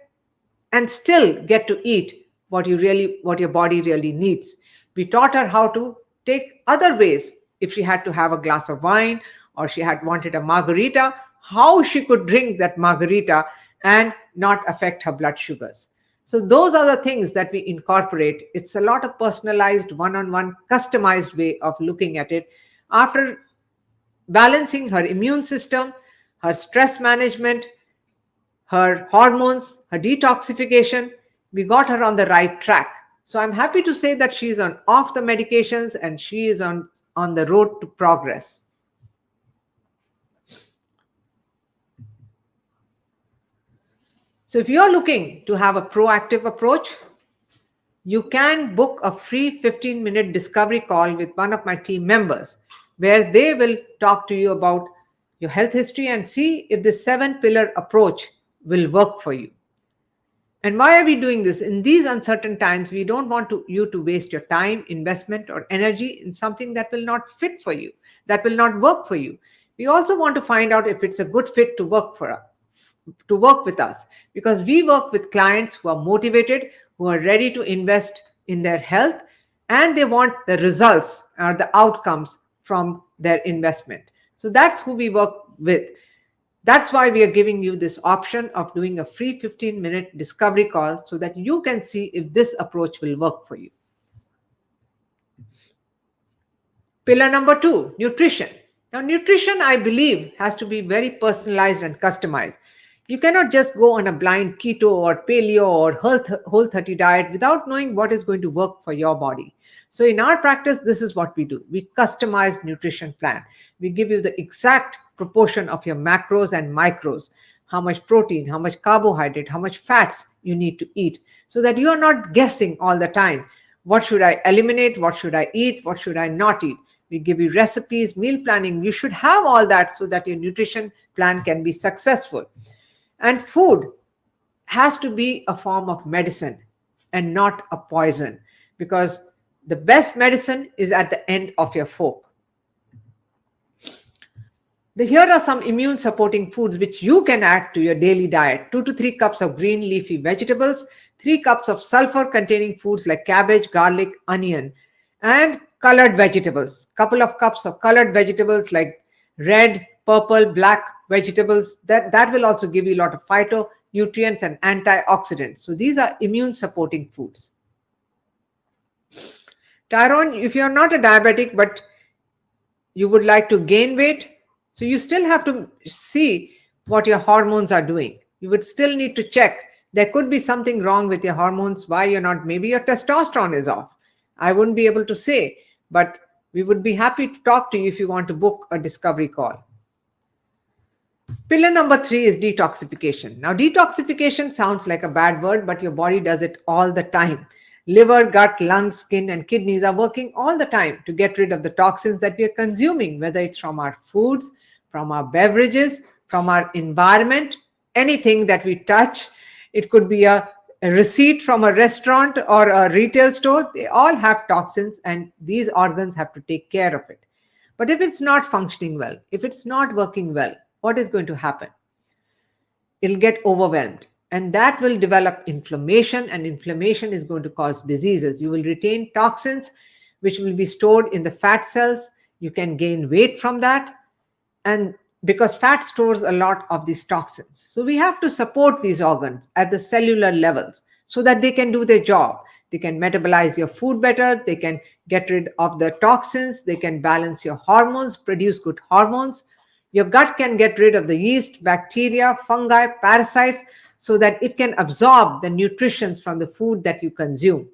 S1: and still get to eat what your body really needs. We taught her how to take other ways. If she had to have a glass of wine or she had wanted a margarita, how she could drink that margarita and not affect her blood sugars. So those are the things that we incorporate. It's a lot of personalized, one-on-one, customized way of looking at it. After balancing her immune system, her stress management, her hormones, her detoxification, we got her on the right track. So I'm happy to say that she's off the medications and she is on the road to progress. So if you're looking to have a proactive approach, you can book a free 15-minute discovery call with one of my team members where they will talk to you about your health history and see if the 7-pillar approach will work for you. And why are we doing this? In these uncertain times, we don't want you to waste your time, investment, or energy in something that will not fit for you, that will not work for you. We also want to find out if it's a good fit to work with us, because we work with clients who are motivated, who are ready to invest in their health, and they want the results or the outcomes from their investment. So that's who we work with. That's why we are giving you this option of doing a free 15-minute discovery call so that you can see if this approach will work for you. Pillar number 2, nutrition. Now, nutrition, I believe, has to be very personalized and customized. You cannot just go on a blind keto or paleo or whole 30 diet without knowing what is going to work for your body. So in our practice, this is what we do. We customize nutrition plan. We give you the exact proportion of your macros and micros, how much protein, how much carbohydrate, how much fats you need to eat, so that you are not guessing all the time. What should I eliminate? What should I eat? What should I not eat? We give you recipes, meal planning. You should have all that so that your nutrition plan can be successful. And food has to be a form of medicine and not a poison, because the best medicine is at the end of your fork. Here are some immune supporting foods which you can add to your daily diet. 2 to 3 cups of green leafy vegetables, 3 cups of sulfur containing foods like cabbage, garlic, onion, and colored vegetables. Couple of cups of colored vegetables like red, purple, black vegetables. That will also give you a lot of phytonutrients and antioxidants. So these are immune supporting foods. Tyrone, if you're not a diabetic but you would like to gain weight, so you still have to see what your hormones are doing. You would still need to check. There could be something wrong with your hormones, why you're not, maybe your testosterone is off. I wouldn't be able to say, but we would be happy to talk to you if you want to book a discovery call. Pillar number 3 is detoxification. Now, detoxification sounds like a bad word, but your body does it all the time. Liver, gut, lungs, skin, and kidneys are working all the time to get rid of the toxins that we are consuming, whether it's from our foods, from our beverages, from our environment, anything that we touch. It could be a receipt from a restaurant or a retail store. They all have toxins, and these organs have to take care of it. But if it's not functioning well, if it's not working well, what is going to happen? It'll get overwhelmed, and that will develop inflammation, and inflammation is going to cause diseases. You will retain toxins which will be stored in the fat cells. You can gain weight from that, and because fat stores a lot of these toxins. So we have to support these organs at the cellular levels so that they can do their job. They can metabolize your food better, they can get rid of the toxins, they can balance your hormones, produce good hormones. Your gut can get rid of the yeast, bacteria, fungi, parasites, so that it can absorb the nutrients from the food that you consume.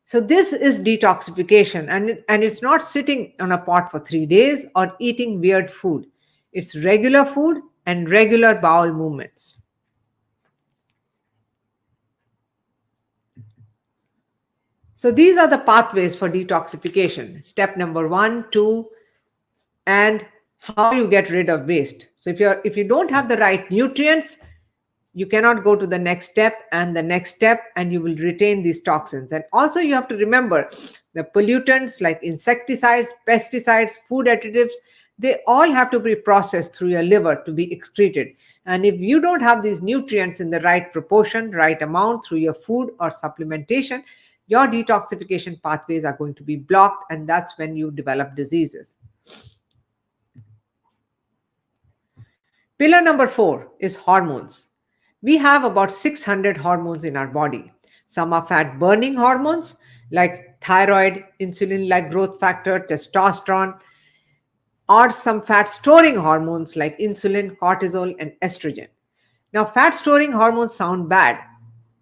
S1: So this is detoxification, and it's not sitting on a pot for 3 days or eating weird food. It's regular food and regular bowel movements. So these are the pathways for detoxification. Step number 1, 2, and how you get rid of waste. So if you don't have the right nutrients, you cannot go to the next step and the next step, and you will retain these toxins. And also you have to remember the pollutants like insecticides, pesticides, food additives, they all have to be processed through your liver to be excreted. And if you don't have these nutrients in the right proportion, right amount through your food or supplementation, your detoxification pathways are going to be blocked, and that's when you develop diseases. Pillar number 4 is hormones. We have about 600 hormones in our body. Some are fat burning hormones like thyroid, insulin like growth factor, testosterone, or some fat storing hormones like insulin, cortisol, and estrogen. Now, fat storing hormones sound bad,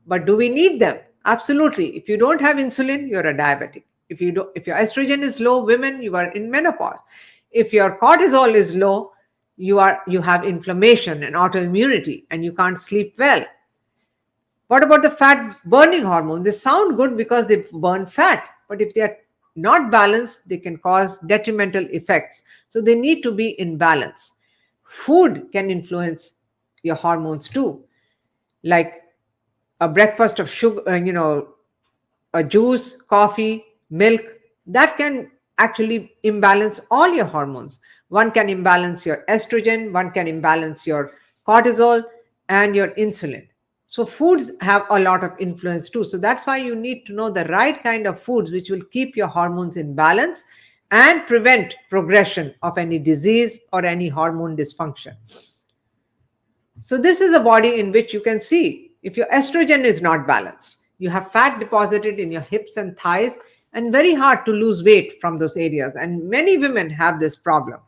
S1: but do we need them? Absolutely. If you don't have insulin, you're a diabetic. If your estrogen is low, women, you are in menopause. If your cortisol is low, you have inflammation and autoimmunity, and you can't sleep well. What about the fat burning hormones? They sound good because they burn fat, but if they are not balanced, they can cause detrimental effects. So they need to be in balance. Food can influence your hormones too, like a breakfast of sugar, a juice, coffee, milk, that can actually imbalance all your hormones. One can imbalance your estrogen, one can imbalance your cortisol and your insulin. So foods have a lot of influence too. So that's why you need to know the right kind of foods which will keep your hormones in balance and prevent progression of any disease or any hormone dysfunction. So this is a body in which you can see if your estrogen is not balanced, you have fat deposited in your hips and thighs, and very hard to lose weight from those areas. And many women have this problem.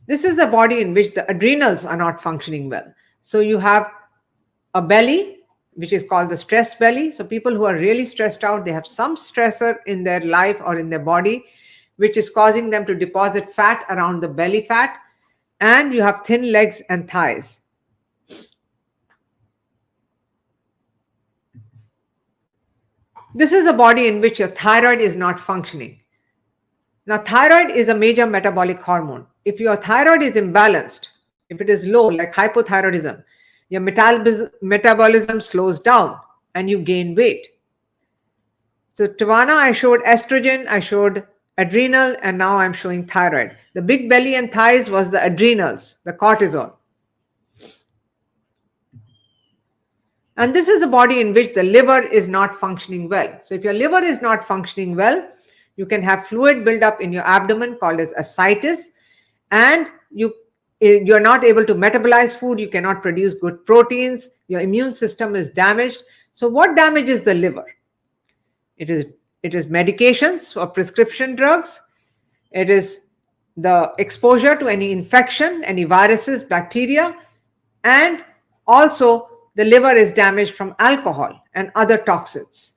S1: This is the body in which the adrenals are not functioning well. So you have a belly, which is called the stress belly. So people who are really stressed out, they have some stressor in their life or in their body, which is causing them to deposit fat around the belly fat. And you have thin legs and thighs. This is a body in which your thyroid is not functioning. Now, thyroid is a major metabolic hormone. If your thyroid is imbalanced, if it is low, like hypothyroidism, your metabolism slows down and you gain weight. So, Tawana, I showed estrogen, I showed adrenal, and now I'm showing thyroid. The big belly and thighs was the adrenals, the cortisol. And this is a body in which the liver is not functioning well. So if your liver is not functioning well, you can have fluid buildup in your abdomen called as ascites, and you're not able to metabolize food, you cannot produce good proteins, your immune system is damaged. So what damages the liver? It is medications or prescription drugs. It is the exposure to any infection, any viruses, bacteria, and also the liver is damaged from alcohol and other toxins.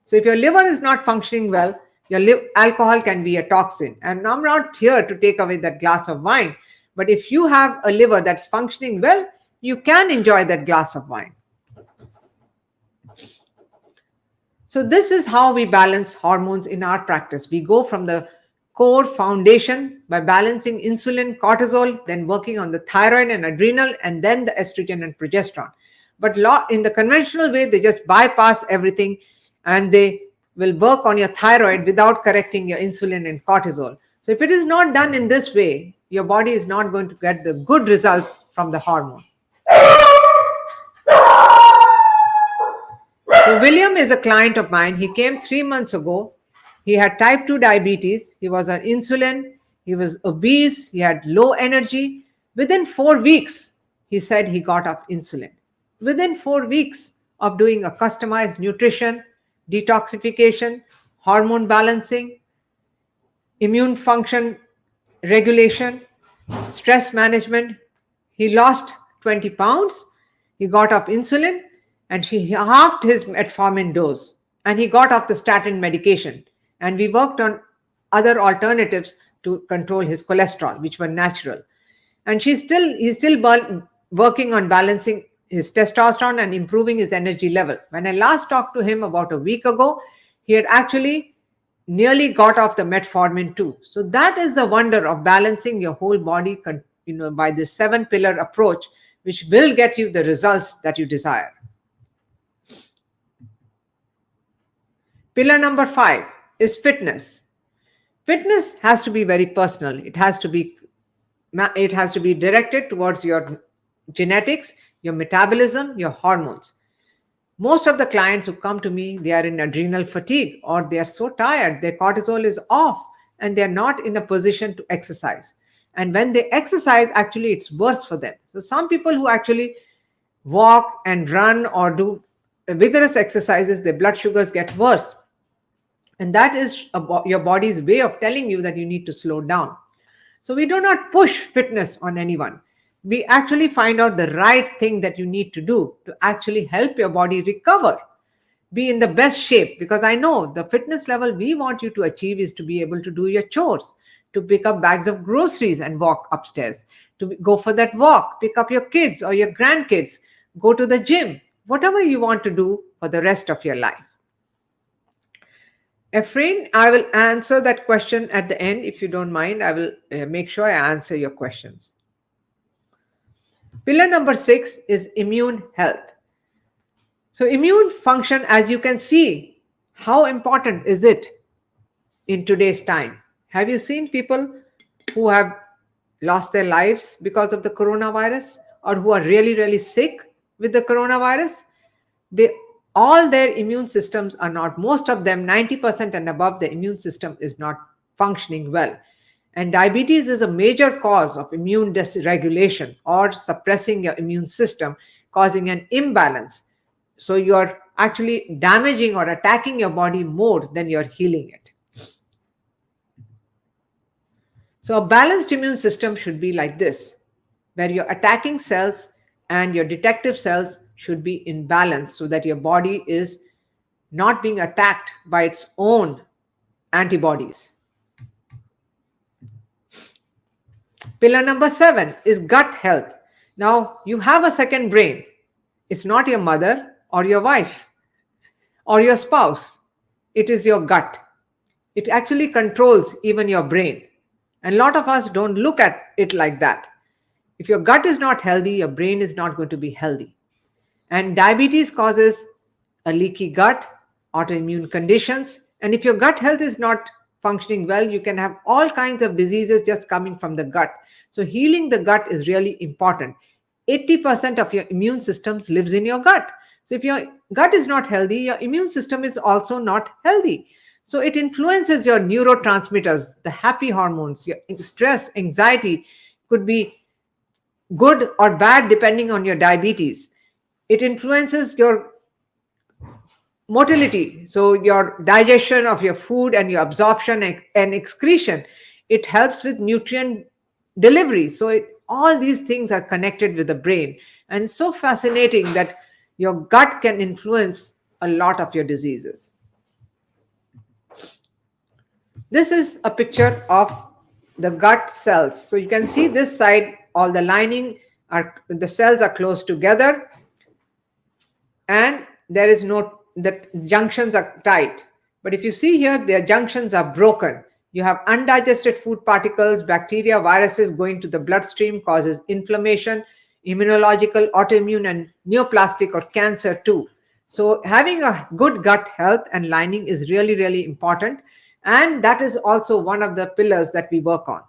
S1: So if your liver is not functioning well, your alcohol can be a toxin. And I'm not here to take away that glass of wine, but if you have a liver that's functioning well, you can enjoy that glass of wine. So this is how we balance hormones in our practice. We go from the core foundation by balancing insulin, cortisol, then working on the thyroid and adrenal, and then the estrogen and progesterone. But in the conventional way, they just bypass everything and they will work on your thyroid without correcting your insulin and cortisol. So if it is not done in this way, your body is not going to get the good results from the hormone. So William is a client of mine. He came 3 months ago. He had type 2 diabetes. He was on insulin. He was obese, he had low energy. Within 4 weeks, he said he got off insulin. Within 4 weeks of doing a customized nutrition, detoxification, hormone balancing, immune function regulation, stress management. He lost 20 pounds. He got off insulin and he halved his metformin dose and he got off the statin medication. And we worked on other alternatives to control his cholesterol, which were natural. And he's still working on balancing his testosterone and improving his energy level. When I last talked to him about a week ago, he had actually nearly got off the metformin too. So that is the wonder of balancing your whole body, by this 7-pillar approach, which will get you the results that you desire. Pillar number 5 is fitness. Fitness has to be very personal. It has to be directed towards your genetics, your metabolism, your hormones. Most of the clients who come to me, they are in adrenal fatigue or they are so tired, their cortisol is off and they're not in a position to exercise. And when they exercise, actually it's worse for them. So some people who actually walk and run or do vigorous exercises, their blood sugars get worse. And that is your body's way of telling you that you need to slow down. So we do not push fitness on anyone. We actually find out the right thing that you need to do to actually help your body recover, be in the best shape. Because I know the fitness level we want you to achieve is to be able to do your chores, to pick up bags of groceries and walk upstairs, to go for that walk, pick up your kids or your grandkids, go to the gym, whatever you want to do for the rest of your life. Efrain, I will answer that question at the end. If you don't mind, I will make sure I answer your questions. Pillar number 6 is immune health. So immune function, as you can see, how important is it in today's time? Have you seen people who have lost their lives because of the coronavirus or who are really, really sick with the coronavirus? All their immune systems are not, most of them, 90% and above, the immune system is not functioning well. And diabetes is a major cause of immune dysregulation or suppressing your immune system, causing an imbalance. So you're actually damaging or attacking your body more than you're healing it. So a balanced immune system should be like this, where your attacking cells and your detective cells should be in balance so that your body is not being attacked by its own antibodies. Pillar number 7 is gut health. Now, you have a second brain. It's not your mother or your wife or your spouse. It is your gut. It actually controls even your brain. And a lot of us don't look at it like that. If your gut is not healthy, your brain is not going to be healthy. And diabetes causes a leaky gut, autoimmune conditions. And if your gut health is not functioning well, you can have all kinds of diseases just coming from the gut. So healing the gut is really important. 80% of your immune systems lives in your gut. So if your gut is not healthy, your immune system is also not healthy. So it influences your neurotransmitters, the happy hormones, your stress, anxiety could be good or bad depending on your diabetes. It influences your motility, so your digestion of your food and your absorption and excretion. It helps with nutrient delivery. So all these things are connected with the brain. And it's so fascinating that your gut can influence a lot of your diseases. This is a picture of the gut cells. So you can see this side, all the the cells are close together and there is the junctions are tight. But if you see here, their junctions are broken. You have undigested food particles, bacteria, viruses going to the bloodstream causes inflammation, immunological, autoimmune, and neoplastic or cancer too. So having a good gut health and lining is really, really important. And that is also one of the pillars that we work on.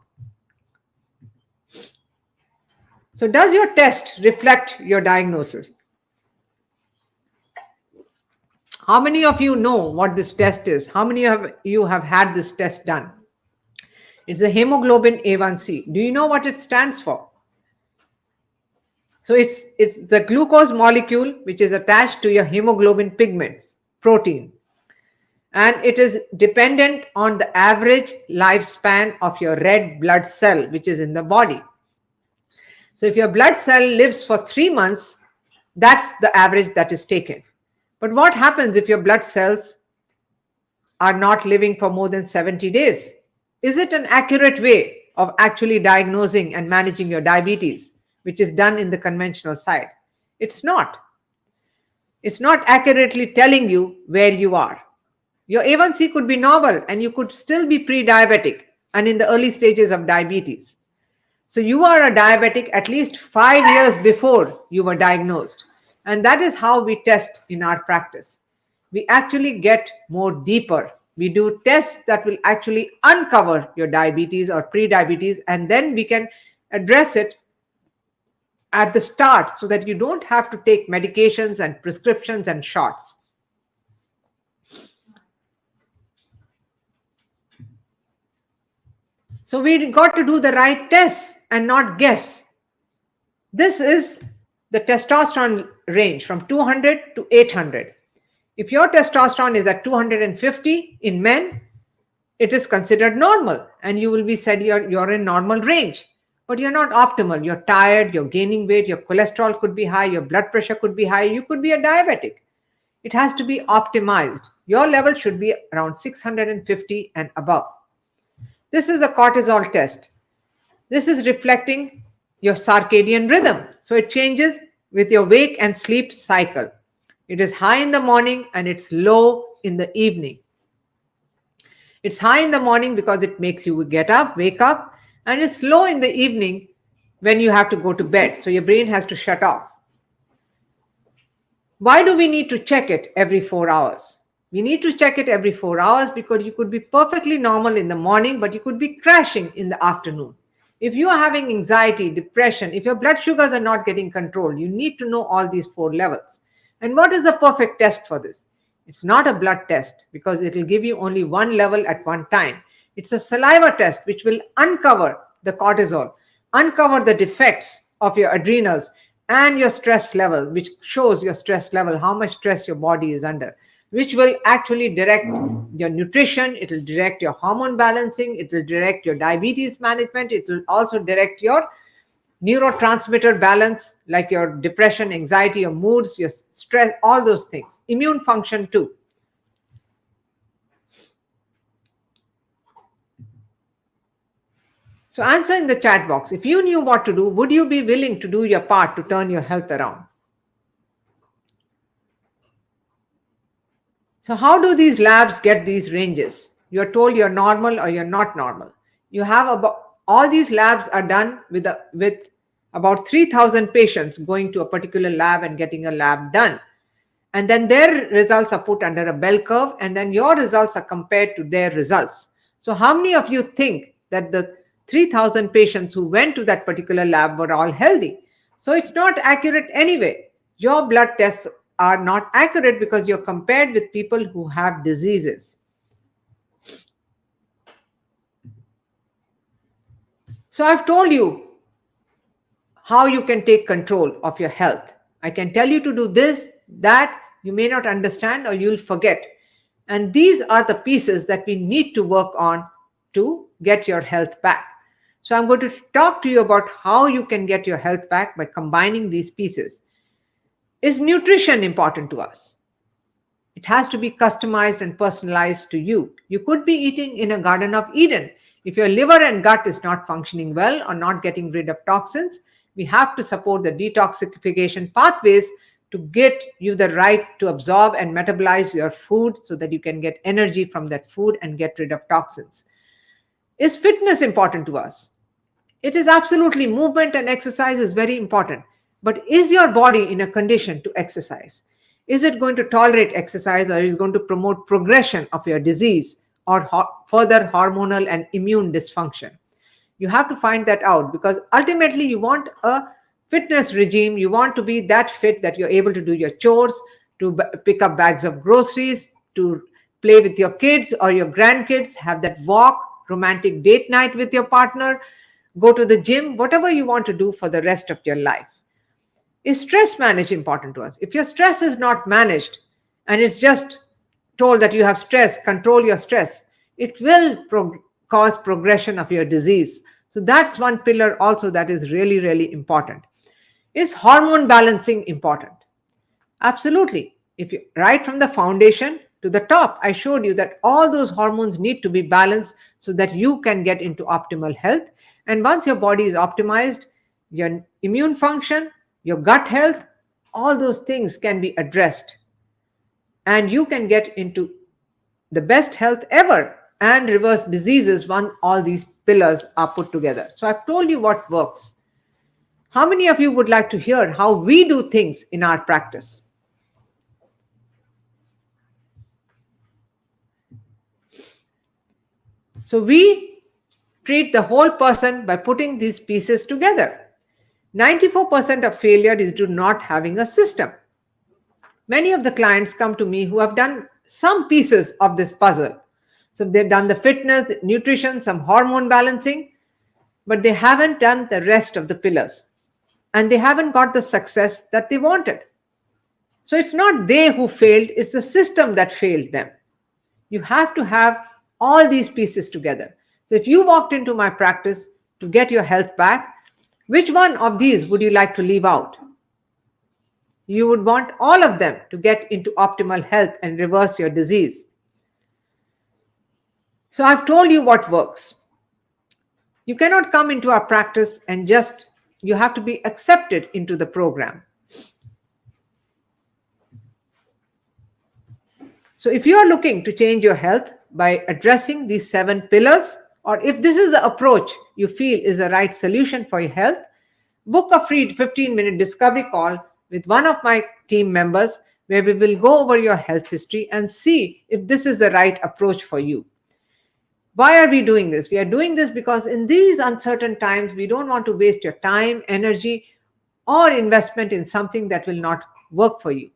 S1: So does your test reflect your diagnosis? How many of you know what this test is? How many of you have had this test done? It's the hemoglobin A1C. Do you know what it stands for? So it's the glucose molecule which is attached to your hemoglobin pigments, protein. And it is dependent on the average lifespan of your red blood cell, which is in the body. So if your blood cell lives for 3 months, that's the average that is taken. But what happens if your blood cells are not living for more than 70 days? Is it an accurate way of actually diagnosing and managing your diabetes, which is done in the conventional side? It's not. It's not accurately telling you where you are. Your A1C could be normal and you could still be pre-diabetic and in the early stages of diabetes. So you are a diabetic at least 5 years before you were diagnosed. And that is how we test in our practice. We actually get more deeper. We do tests that will actually uncover your diabetes or pre-diabetes, and then we can address it at the start so that you don't have to take medications and prescriptions and shots. So we got to do the right tests and not guess. This is the testosterone range from 200 to 800. If your testosterone is at 250 in men, it is considered normal and you will be said you're in normal range. But you're not optimal. You're tired, you're gaining weight, your cholesterol could be high, your blood pressure could be high, you could be a diabetic. It has to be optimized. Your level should be around 650 and above. This is a cortisol test. This is reflecting your circadian rhythm. So it changes with your wake and sleep cycle. It is high in the morning and it's low in the evening. It's high in the morning because it makes you get up, wake up, and it's low in the evening when you have to go to bed. So your brain has to shut off. Why do we need to check it every 4 hours? We need to check it every 4 hours because you could be perfectly normal in the morning, but you could be crashing in the afternoon. If you are having anxiety, depression, if your blood sugars are not getting controlled, you need to know all these 4 levels. And what is the perfect test for this? It's not a blood test because it will give you only one level at one time. It's a saliva test which will uncover the cortisol, uncover the defects of your adrenals and your stress level, which shows your stress level, how much stress your body is under, which will actually direct your nutrition, it will direct your hormone balancing, it will direct your diabetes management, it will also direct your neurotransmitter balance, like your depression, anxiety, your moods, your stress, all those things. Immune function too. So answer in the chat box. If you knew what to do, would you be willing to do your part to turn your health around? So how do these labs get these ranges? You're told you're normal or you're not normal. You have about, all these labs are done with about 3,000 patients going to a particular lab and getting a lab done. And then their results are put under a bell curve, and then your results are compared to their results. So how many of you think that the 3,000 patients who went to that particular lab were all healthy? So it's not accurate anyway. Your blood tests are not accurate because you're compared with people who have diseases. So I've told you how you can take control of your health. I can tell you to do this, that. You may not understand or you'll forget. And these are the pieces that we need to work on to get your health back. So I'm going to talk to you about how you can get your health back by combining these pieces. Is nutrition important to us? It has to be customized and personalized to you. You could be eating in a Garden of Eden. If your liver and gut is not functioning well or not getting rid of toxins, we have to support the detoxification pathways to get you the right to absorb and metabolize your food so that you can get energy from that food and get rid of toxins. Is fitness important to us? It is absolutely. Movement and exercise is very important. But is your body in a condition to exercise? Is it going to tolerate exercise, or is it going to promote progression of your disease or further hormonal and immune dysfunction? You have to find that out, because ultimately you want a fitness regime. You want to be that fit that you're able to do your chores, to pick up bags of groceries, to play with your kids or your grandkids, have that walk, romantic date night with your partner, go to the gym, whatever you want to do for the rest of your life. Is stress managed important to us? If your stress is not managed and it's just told that you have stress, control your stress, it will cause progression of your disease. So that's one pillar also that is really, really important. Is hormone balancing important? Absolutely. If you right from the foundation to the top, I showed you that all those hormones need to be balanced so that you can get into optimal health. And once your body is optimized, your immune function, your gut health, all those things can be addressed. And you can get into the best health ever and reverse diseases when all these pillars are put together. So I've told you what works. How many of you would like to hear how we do things in our practice? So we treat the whole person by putting these pieces together. 94% of failure is due to not having a system. Many of the clients come to me who have done some pieces of this puzzle. So they've done the fitness, the nutrition, some hormone balancing, but they haven't done the rest of the pillars. And they haven't got the success that they wanted. So it's not they who failed, it's the system that failed them. You have to have all these pieces together. So if you walked into my practice to get your health back, which one of these would you like to leave out? You would want all of them to get into optimal health and reverse your disease. So I've told you what works. You cannot come into our practice and you have to be accepted into the program. So if you are looking to change your health by addressing these 7 pillars, or if this is the approach you feel is the right solution for your health, book a free 15-minute discovery call with one of my team members where we will go over your health history and see if this is the right approach for you. Why are we doing this? We are doing this because in these uncertain times, we don't want to waste your time, energy, or investment in something that will not work for you.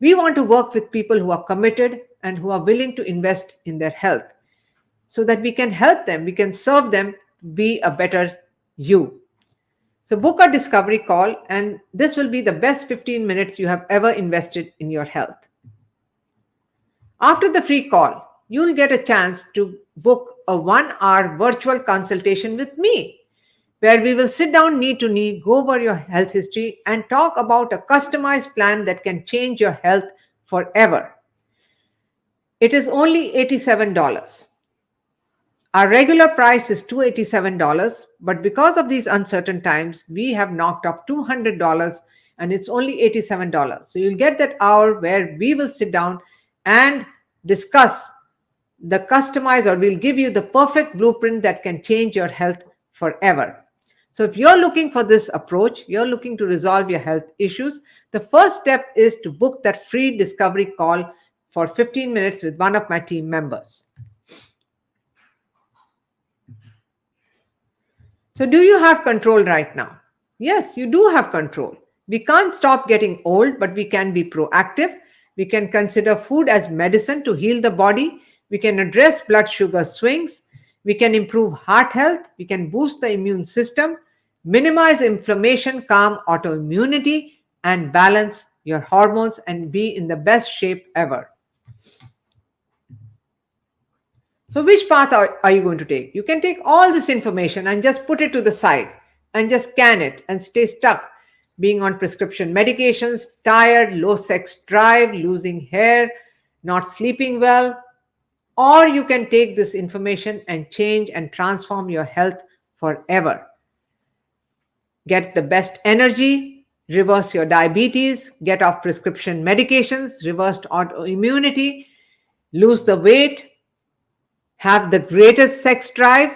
S1: We want to work with people who are committed and who are willing to invest in their health so that we can help them, we can serve them be a better you. So book a discovery call, and this will be the best 15 minutes you have ever invested in your health. After the free call, you'll get a chance to book a 1-hour virtual consultation with me, where we will sit down knee to knee, go over your health history, and talk about a customized plan that can change your health forever. It is only $87. Our regular price is $287, but because of these uncertain times, we have knocked off $200 and it's only $87. So you'll get that hour where we will sit down and discuss the customized, or we'll give you the perfect blueprint that can change your health forever. So if you're looking for this approach, you're looking to resolve your health issues, the first step is to book that free discovery call for 15 minutes with one of my team members. So do you have control right now? Yes, you do have control. We can't stop getting old, but we can be proactive. We can consider food as medicine to heal the body. We can address blood sugar swings. We can improve heart health. We can boost the immune system, minimize inflammation, calm autoimmunity, and balance your hormones and be in the best shape ever. So which path are you going to take? You can take all this information and just put it to the side and just scan it and stay stuck being on prescription medications, tired, low sex drive, losing hair, not sleeping well. Or you can take this information and change and transform your health forever. Get the best energy, reverse your diabetes, get off prescription medications, reverse autoimmunity, lose the weight, have the greatest sex drive,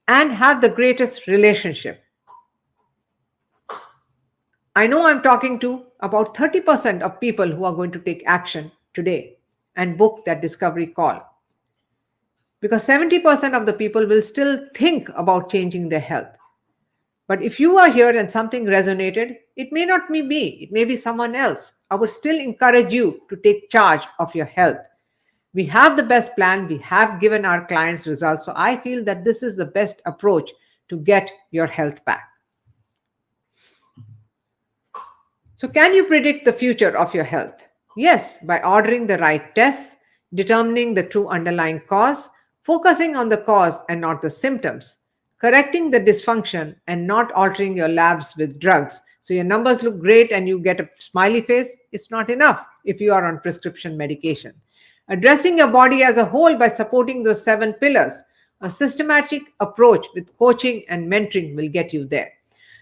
S1: and have the greatest relationship. I know I'm talking to about 30% of people who are going to take action today and book that discovery call. Because 70% of the people will still think about changing their health. But if you are here and something resonated, it may not be me, it may be someone else. I would still encourage you to take charge of your health. We have the best plan. We have given our clients results. So I feel that this is the best approach to get your health back. So can you predict the future of your health? Yes, by ordering the right tests, determining the true underlying cause, focusing on the cause and not the symptoms, correcting the dysfunction and not altering your labs with drugs. So your numbers look great and you get a smiley face. It's not enough if you are on prescription medication. Addressing your body as a whole by supporting those 7 pillars, a systematic approach with coaching and mentoring will get you there.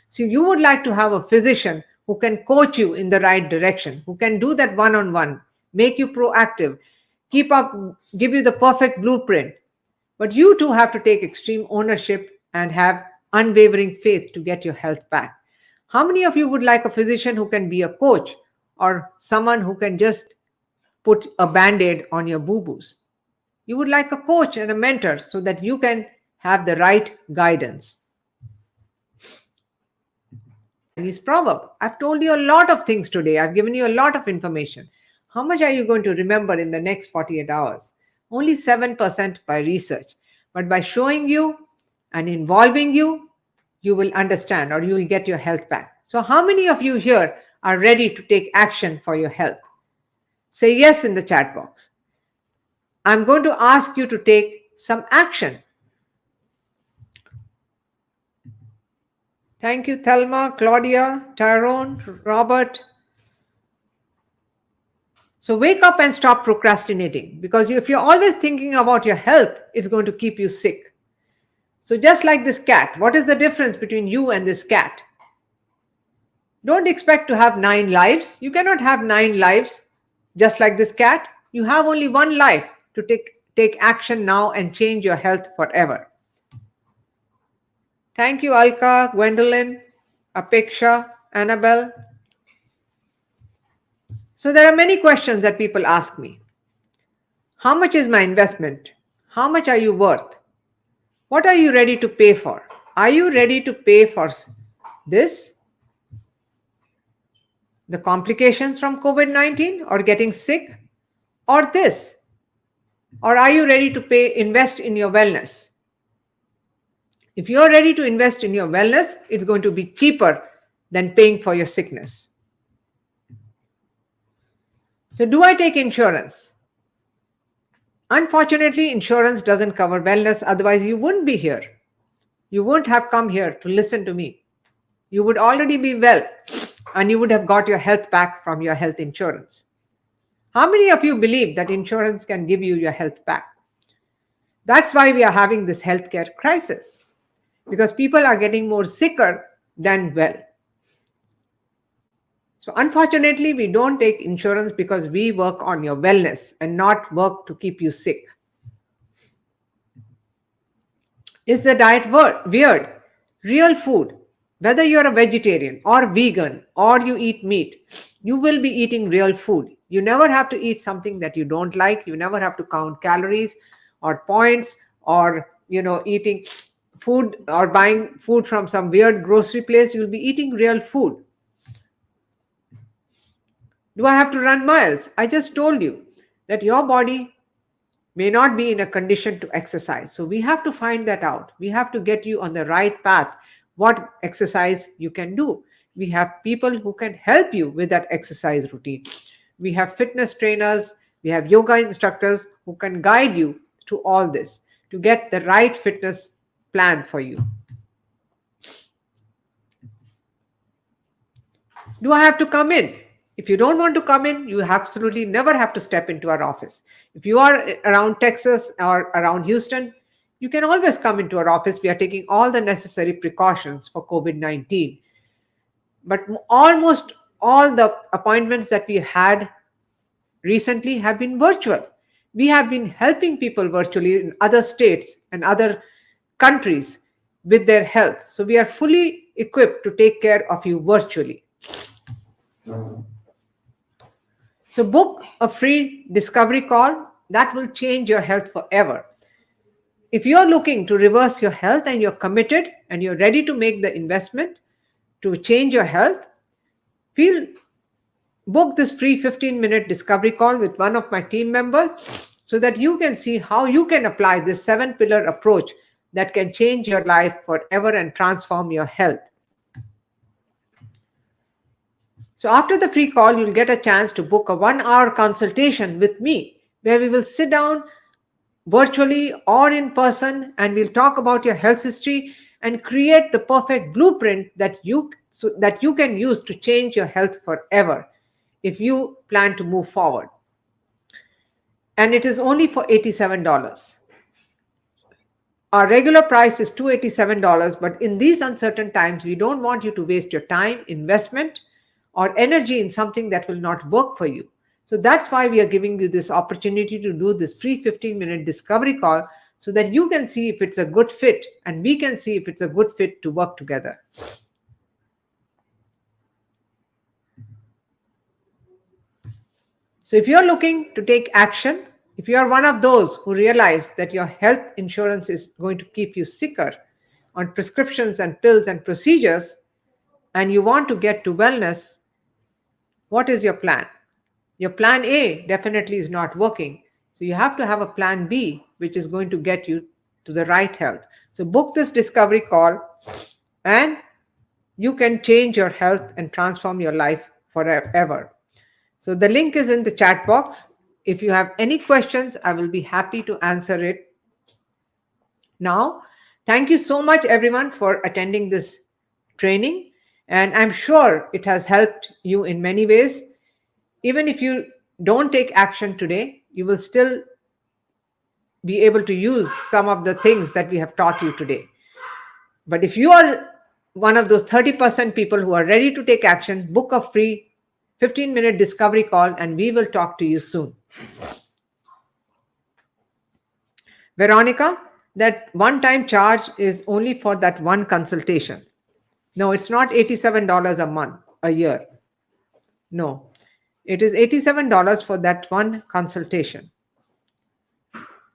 S1: So you would like to have a physician who can coach you in the right direction, who can do that one-on-one, make you proactive, keep up, give you the perfect blueprint. But you too have to take extreme ownership and have unwavering faith to get your health back. How many of you would like a physician who can be a coach or someone who can just put a band-aid on your boo-boos? You would like a coach and a mentor so that you can have the right guidance. Chinese proverb. I've told you a lot of things today. I've given you a lot of information. How much are you going to remember in the next 48 hours? Only 7% by research. But by showing you and involving you, you will understand or you will get your health back. So how many of you here are ready to take action for your health? Say yes in the chat box. I'm going to ask you to take some action. Thank you, Thelma, Claudia, Tyrone, Robert. So wake up and stop procrastinating, because if you're always thinking about your health, it's going to keep you sick. So just like this cat, what is the difference between you and this cat? Don't expect to have 9 lives. You cannot have 9 lives just like this cat. You have only 1 life to take action now and change your health forever. Thank you, Alka, Gwendolyn, Apeksha, Annabelle. So there are many questions that people ask me. How much is my investment? How much are you worth? What are you ready to pay for? Are you ready to pay for this? The complications from COVID-19 or getting sick? Or this? Or are you ready to invest in your wellness? If you're ready to invest in your wellness, it's going to be cheaper than paying for your sickness. So do I take insurance? Unfortunately, insurance doesn't cover wellness. Otherwise, you wouldn't be here. You wouldn't have come here to listen to me. You would already be well and you would have got your health back from your health insurance. How many of you believe that insurance can give you your health back? That's why we are having this healthcare crisis, because people are getting more sicker than well. So unfortunately, we don't take insurance because we work on your wellness and not work to keep you sick. Is the diet weird? Real food, whether you're a vegetarian or vegan or you eat meat, you will be eating real food. You never have to eat something that you don't like. You never have to count calories or points or, eating food or buying food from some weird grocery place. You'll be eating real food. Do I have to run miles? I just told you that your body may not be in a condition to exercise. So we have to find that out. We have to get you on the right path, what exercise you can do. We have people who can help you with that exercise routine. We have fitness trainers, we have yoga instructors who can guide you through all this to get the right fitness plan for you. Do I have to come in? If you don't want to come in, you absolutely never have to step into our office. If you are around Texas or around Houston, you can always come into our office. We are taking all the necessary precautions for COVID-19. But almost all the appointments that we had recently have been virtual. We have been helping people virtually in other states and other countries with their health. So we are fully equipped to take care of you virtually. So book a free discovery call that will change your health forever. If you're looking to reverse your health and you're committed and you're ready to make the investment to change your health, book this free 15-minute discovery call with one of my team members. so that you can see how you can apply this 7-pillar approach that can change your life forever and transform your health. So after the free call, you'll get a chance to book a 1-hour consultation with me where we will sit down virtually or in person and we'll talk about your health history and create the perfect blueprint that you can use to change your health forever if you plan to move forward. And it is only for $87. Our regular price is $287, but in these uncertain times, we don't want you to waste your time, investment, or energy in something that will not work for you. So that's why we are giving you this opportunity to do this free 15-minute discovery call so that you can see if it's a good fit and we can see if it's a good fit to work together. So if you're looking to take action, if you are one of those who realize that your health insurance is going to keep you sicker on prescriptions and pills and procedures, and you want to get to wellness, what is your plan? Your plan A definitely is not working. So you have to have a plan B, which is going to get you to the right health. So book this discovery call and you can change your health and transform your life forever. So the link is in the chat box. If you have any questions, I will be happy to answer it now. Thank you so much, everyone, for attending this training. And I'm sure it has helped you in many ways. Even if you don't take action today, you will still be able to use some of the things that we have taught you today. But if you are one of those 30% people who are ready to take action, book a free 15-minute discovery call and we will talk to you soon. Veronica, that one-time charge is only for that one consultation. No, it's not $87 a month, a year. No, it is $87 for that one consultation.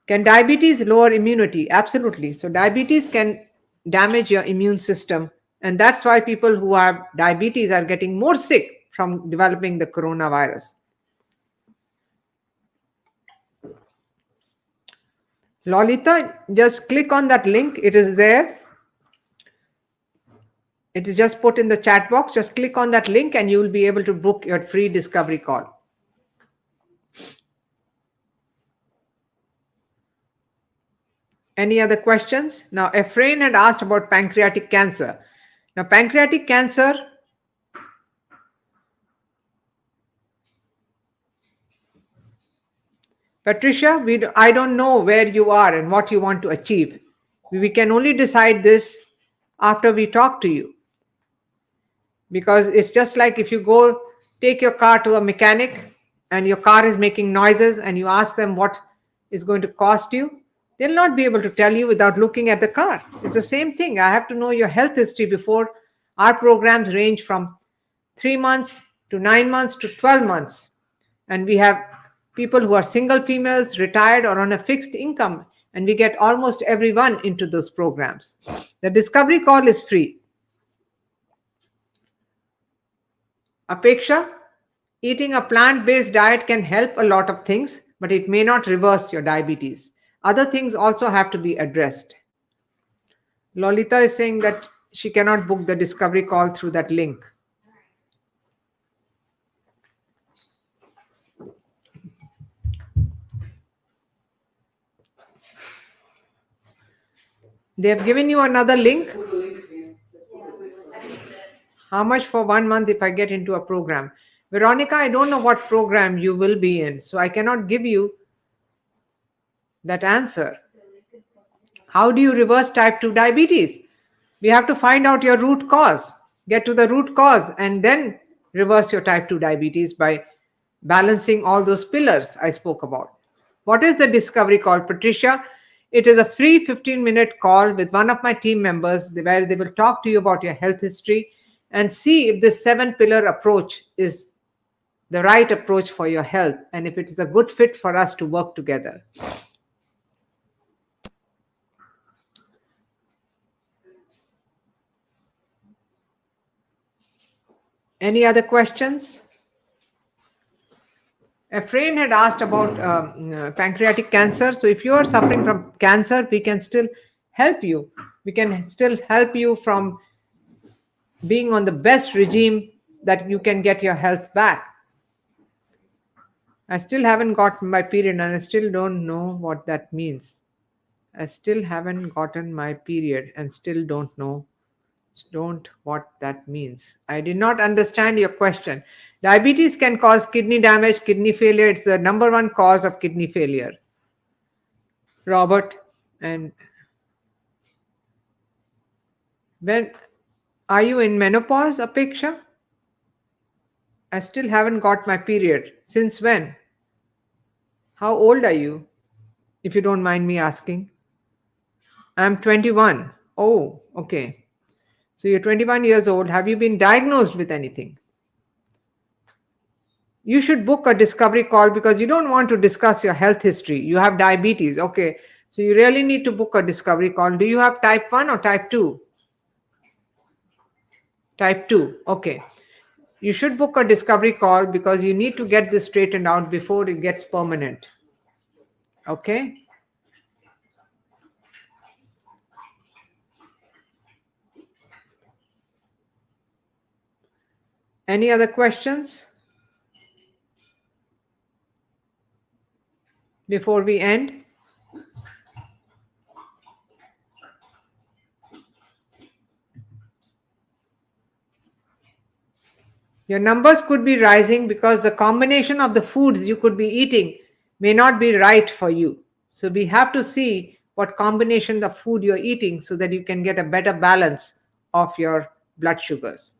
S1: Can diabetes lower immunity? Absolutely. So diabetes can damage your immune system. And that's why people who have diabetes are getting more sick from developing the coronavirus. Lolita, just click on that link. It is there. It is just put in the chat box. Just click on that link and you will be able to book your free discovery call. Any other questions? Now, Efrain had asked about pancreatic cancer. Now, pancreatic cancer, Patricia, I don't know where you are and what you want to achieve. We can only decide this after we talk to you. Because it's just like if you go take your car to a mechanic and your car is making noises and you ask them what is going to cost you, they'll not be able to tell you without looking at the car. It's the same thing. I have to know your health history before. Our programs range from 3 months to 9 months to 12 months. And we have people who are single females, retired, or on a fixed income, and we get almost everyone into those programs. The discovery call is free. Apeksha, eating a plant-based diet can help a lot of things, but it may not reverse your diabetes. Other things also have to be addressed. Lolita is saying that she cannot book the discovery call through that link. They have given you another link. How much for 1 month if I get into a program? Veronica, I don't know what program you will be in, so I cannot give you that answer. How do you reverse type 2 diabetes? We have to find out your root cause, get to the root cause, and then reverse your type 2 diabetes by balancing all those pillars I spoke about. What is the discovery call, Patricia? It is a free 15-minute call with one of my team members where they will talk to you about your health history and see if this 7-pillar approach is the right approach for your health and if it is a good fit for us to work together. Any other questions? A friend had asked about pancreatic cancer. So if you are suffering from cancer, we can still help you. We can still help you from being on the best regime that you can get your health back. I still haven't got my period and I still don't know what that means. I still haven't gotten my period and still don't what that means. I did not understand your question. Diabetes can cause kidney damage, kidney failure. It's the number one cause of kidney failure. Robert, and when are you in menopause, Apeksha? I still haven't got my period. Since when? How old are you, if you don't mind me asking? I'm 21. Oh, okay. So you're 21 years old. Have you been diagnosed with anything? You should book a discovery call because you don't want to discuss your health history. You have diabetes. Okay. So you really need to book a discovery call. Do you have type 1 or type 2? Type 2. Okay. You should book a discovery call because you need to get this straightened out before it gets permanent. Okay. Any other questions before we end? Your numbers could be rising because the combination of the foods you could be eating may not be right for you. So we have to see what combination of food you're eating so that you can get a better balance of your blood sugars.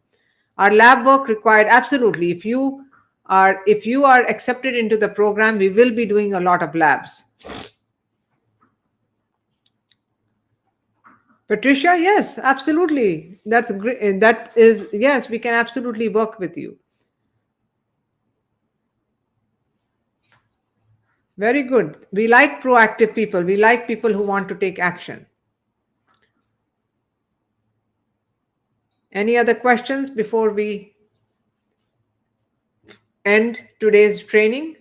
S1: Our lab work required, absolutely. If you are accepted into the program, we will be doing a lot of labs. Patricia, yes, absolutely. That's great. That is, yes, we can absolutely work with you. Very good. We like proactive people. We like people who want to take action. Any other questions before we end today's training?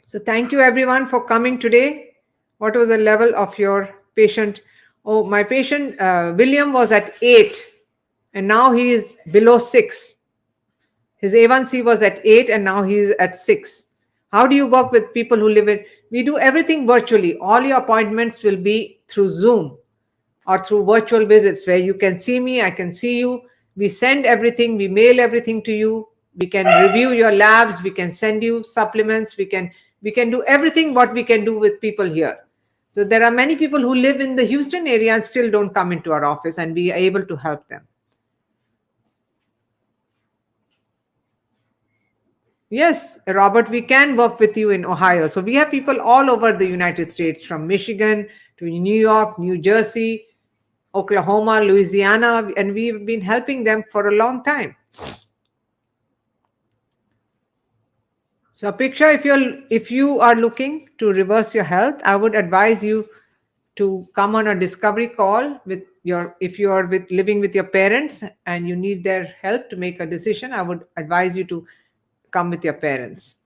S1: So thank you everyone for coming today. What was the level of your patient? Oh, my patient William was at 8 and now he is below 6. His A1C was at 8 and now he's at 6. How do you work with people who live in? We do everything virtually. All your appointments will be through Zoom or through virtual visits where you can see me, I can see you. We send everything, we mail everything to you. We can review your labs, we can send you supplements, we can do everything what we can do with people here. So there are many people who live in the Houston area and still don't come into our office and we are able to help them. Yes, Robert, we can work with you in Ohio. So we have people all over the United States, from Michigan to New York, New Jersey, Oklahoma, Louisiana, and we've been helping them for a long time. So Apeksha, if you are looking to reverse your health, I would advise you to come on a discovery call if you are living with your parents and you need their help to make a decision. I would advise you to come with your parents.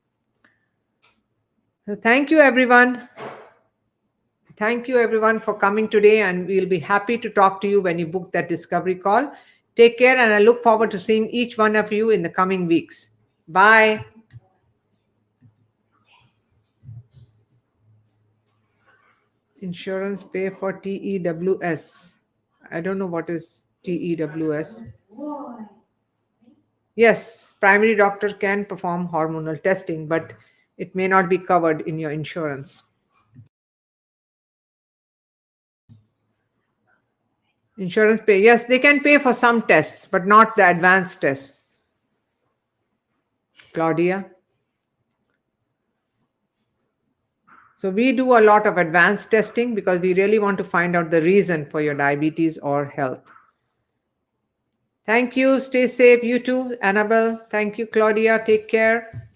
S1: So thank you everyone. Thank you everyone for coming today, and we'll be happy to talk to you when you book that discovery call. Take care, and I look forward to seeing each one of you in the coming weeks. Bye. Insurance pay for TEWS. I don't know what is TEWS. Yes, primary doctor can perform hormonal testing, but it may not be covered in your insurance. Insurance pay. Yes, they can pay for some tests, but not the advanced tests. Claudia. So we do a lot of advanced testing because we really want to find out the reason for your diabetes or health. Thank you. Stay safe. You too, Annabelle. Thank you, Claudia. Take care.